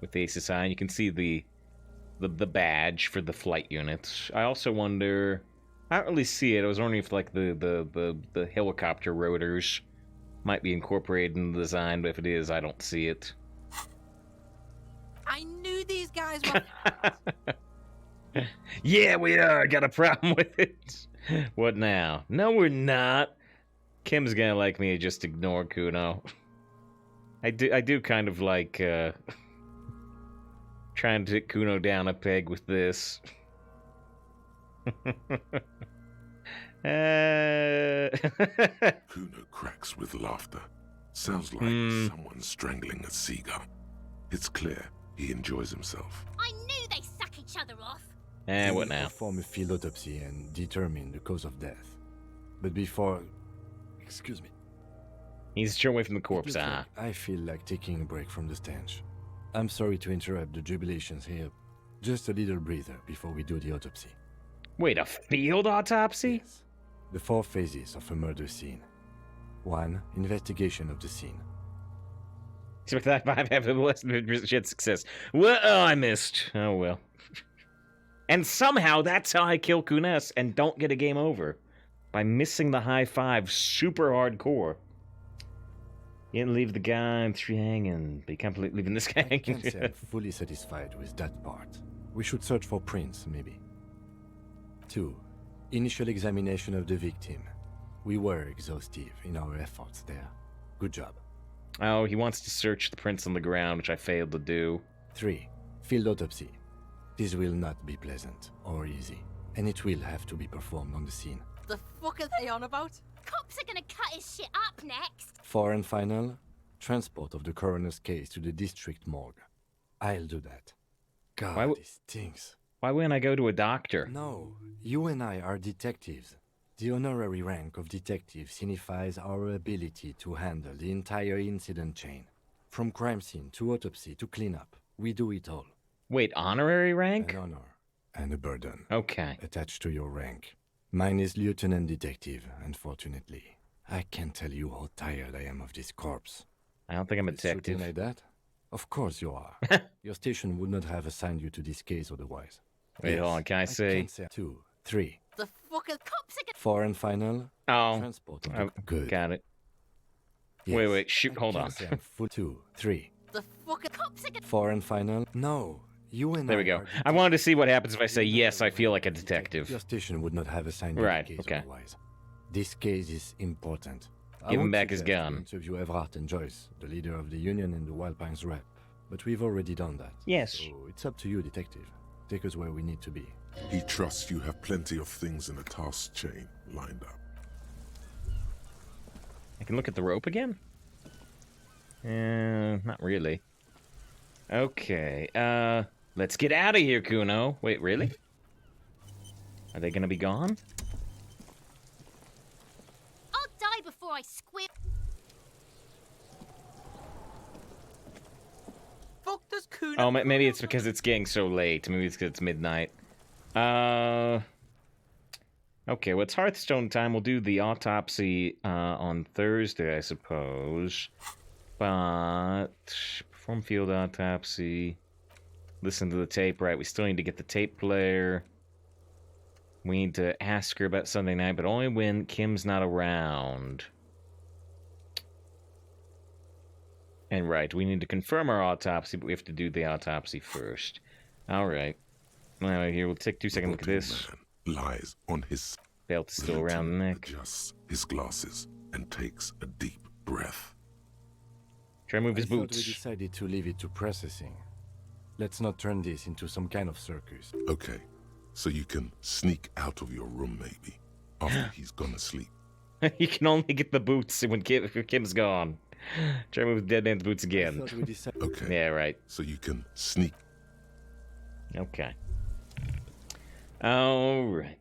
with Aces High. You can see the badge for the flight units. I also wonder... I don't really see it. I was wondering if like the helicopter rotors might be incorporated in the design, but if it is, I don't see it. I knew these guys were... Yeah, we are. Got a problem with it. What now? No, we're not. Kim's gonna like me to just ignore Kuno. I do kind of like trying to take Kuno down a peg with this. Kuno cracks with laughter. Sounds like someone strangling a seagull. It's clear he enjoys himself. I knew they suck each other off. What now? Perform a field autopsy and determine the cause of death. But before... Excuse me. He's turned away from the corpse, I feel like taking a break from the stench. I'm sorry to interrupt the jubilations here. Just a little breather before we do the autopsy. Wait, a field autopsy? Yes. The 4 phases of a murder scene. 1. Investigation of the scene. Expect that 5 have less than success. Well, oh, I missed. Oh well. And somehow that's how I kill Kunes and don't get a game over. By missing the high 5 super hardcore. You didn't leave the guy in 3 hanging, but you can't believe leaving this guy hanging. I can't say I'm fully satisfied with that part. We should search for prints, maybe. 2. Initial examination of the victim. We were exhaustive in our efforts there. Good job. Oh, he wants to search the prints on the ground, which I failed to do. 3. Field autopsy. This will not be pleasant or easy, and it will have to be performed on the scene. The fuck are they on about? Cops are gonna cut his shit up next. 4 and final, transport of the coroner's case to the district morgue. I'll do that. God, this stinks. Why wouldn't I go to a doctor? No, you and I are detectives. The honorary rank of detective signifies our ability to handle the entire incident chain. From crime scene to autopsy to cleanup, we do it all. Wait, honorary rank? An honor and a burden. Okay. Attached to your rank. Mine is Lieutenant Detective, unfortunately. I can't tell you how tired I am of this corpse. I don't think I'm a detective. Shooting like that? Of course you are. Your station would not have assigned you to this case otherwise. Wait, hold on. Can I say... 2, 3. The fuck are cops are 4 and final. Oh. Transport of the... Good. Got it. Yes. Wait, shoot, hold on. 2, 3. The fuck are cops are 4 and final. No. You and there we go. I wanted to see what happens if I say, yes, I feel like a detective. Your station would not have assigned you right, to the case okay. otherwise. This case is important. Give him back his gun. Interview Everett and Joyce, the leader of the union and the Wild Pines rep. But we've already done that. Yes. So it's up to you, detective. Take us where we need to be. He trusts you have plenty of things in the task chain lined up. I can look at the rope again? Not really. Okay, let's get out of here, Kuno. Wait, really? Are they gonna be gone? I'll die before I squeal. Fuck does Kuno? Oh, maybe it's because it's getting so late. Maybe it's because it's midnight. Okay, well, it's Hearthstone time. We'll do the autopsy on Thursday, I suppose. But perform field autopsy. Listen to the tape, right? We still need to get the tape player. We need to ask her about Sunday night, but only when Kim's not around. And right, we need to confirm our autopsy, but we have to do the autopsy first. Alright. Now here, we'll take 2 seconds look at this. Lies on his Belt is still around the neck. Adjusts his glasses and takes a deep breath. Try to move his I thought boots. we decided to leave it to processing. Let's not turn this into some kind of circus. Okay, so you can sneak out of your room maybe, after he's gone to sleep. You can only get the boots when Kim's gone. Try to move the dead man's boots again. Okay. Yeah, right. So you can sneak. Okay. Alright.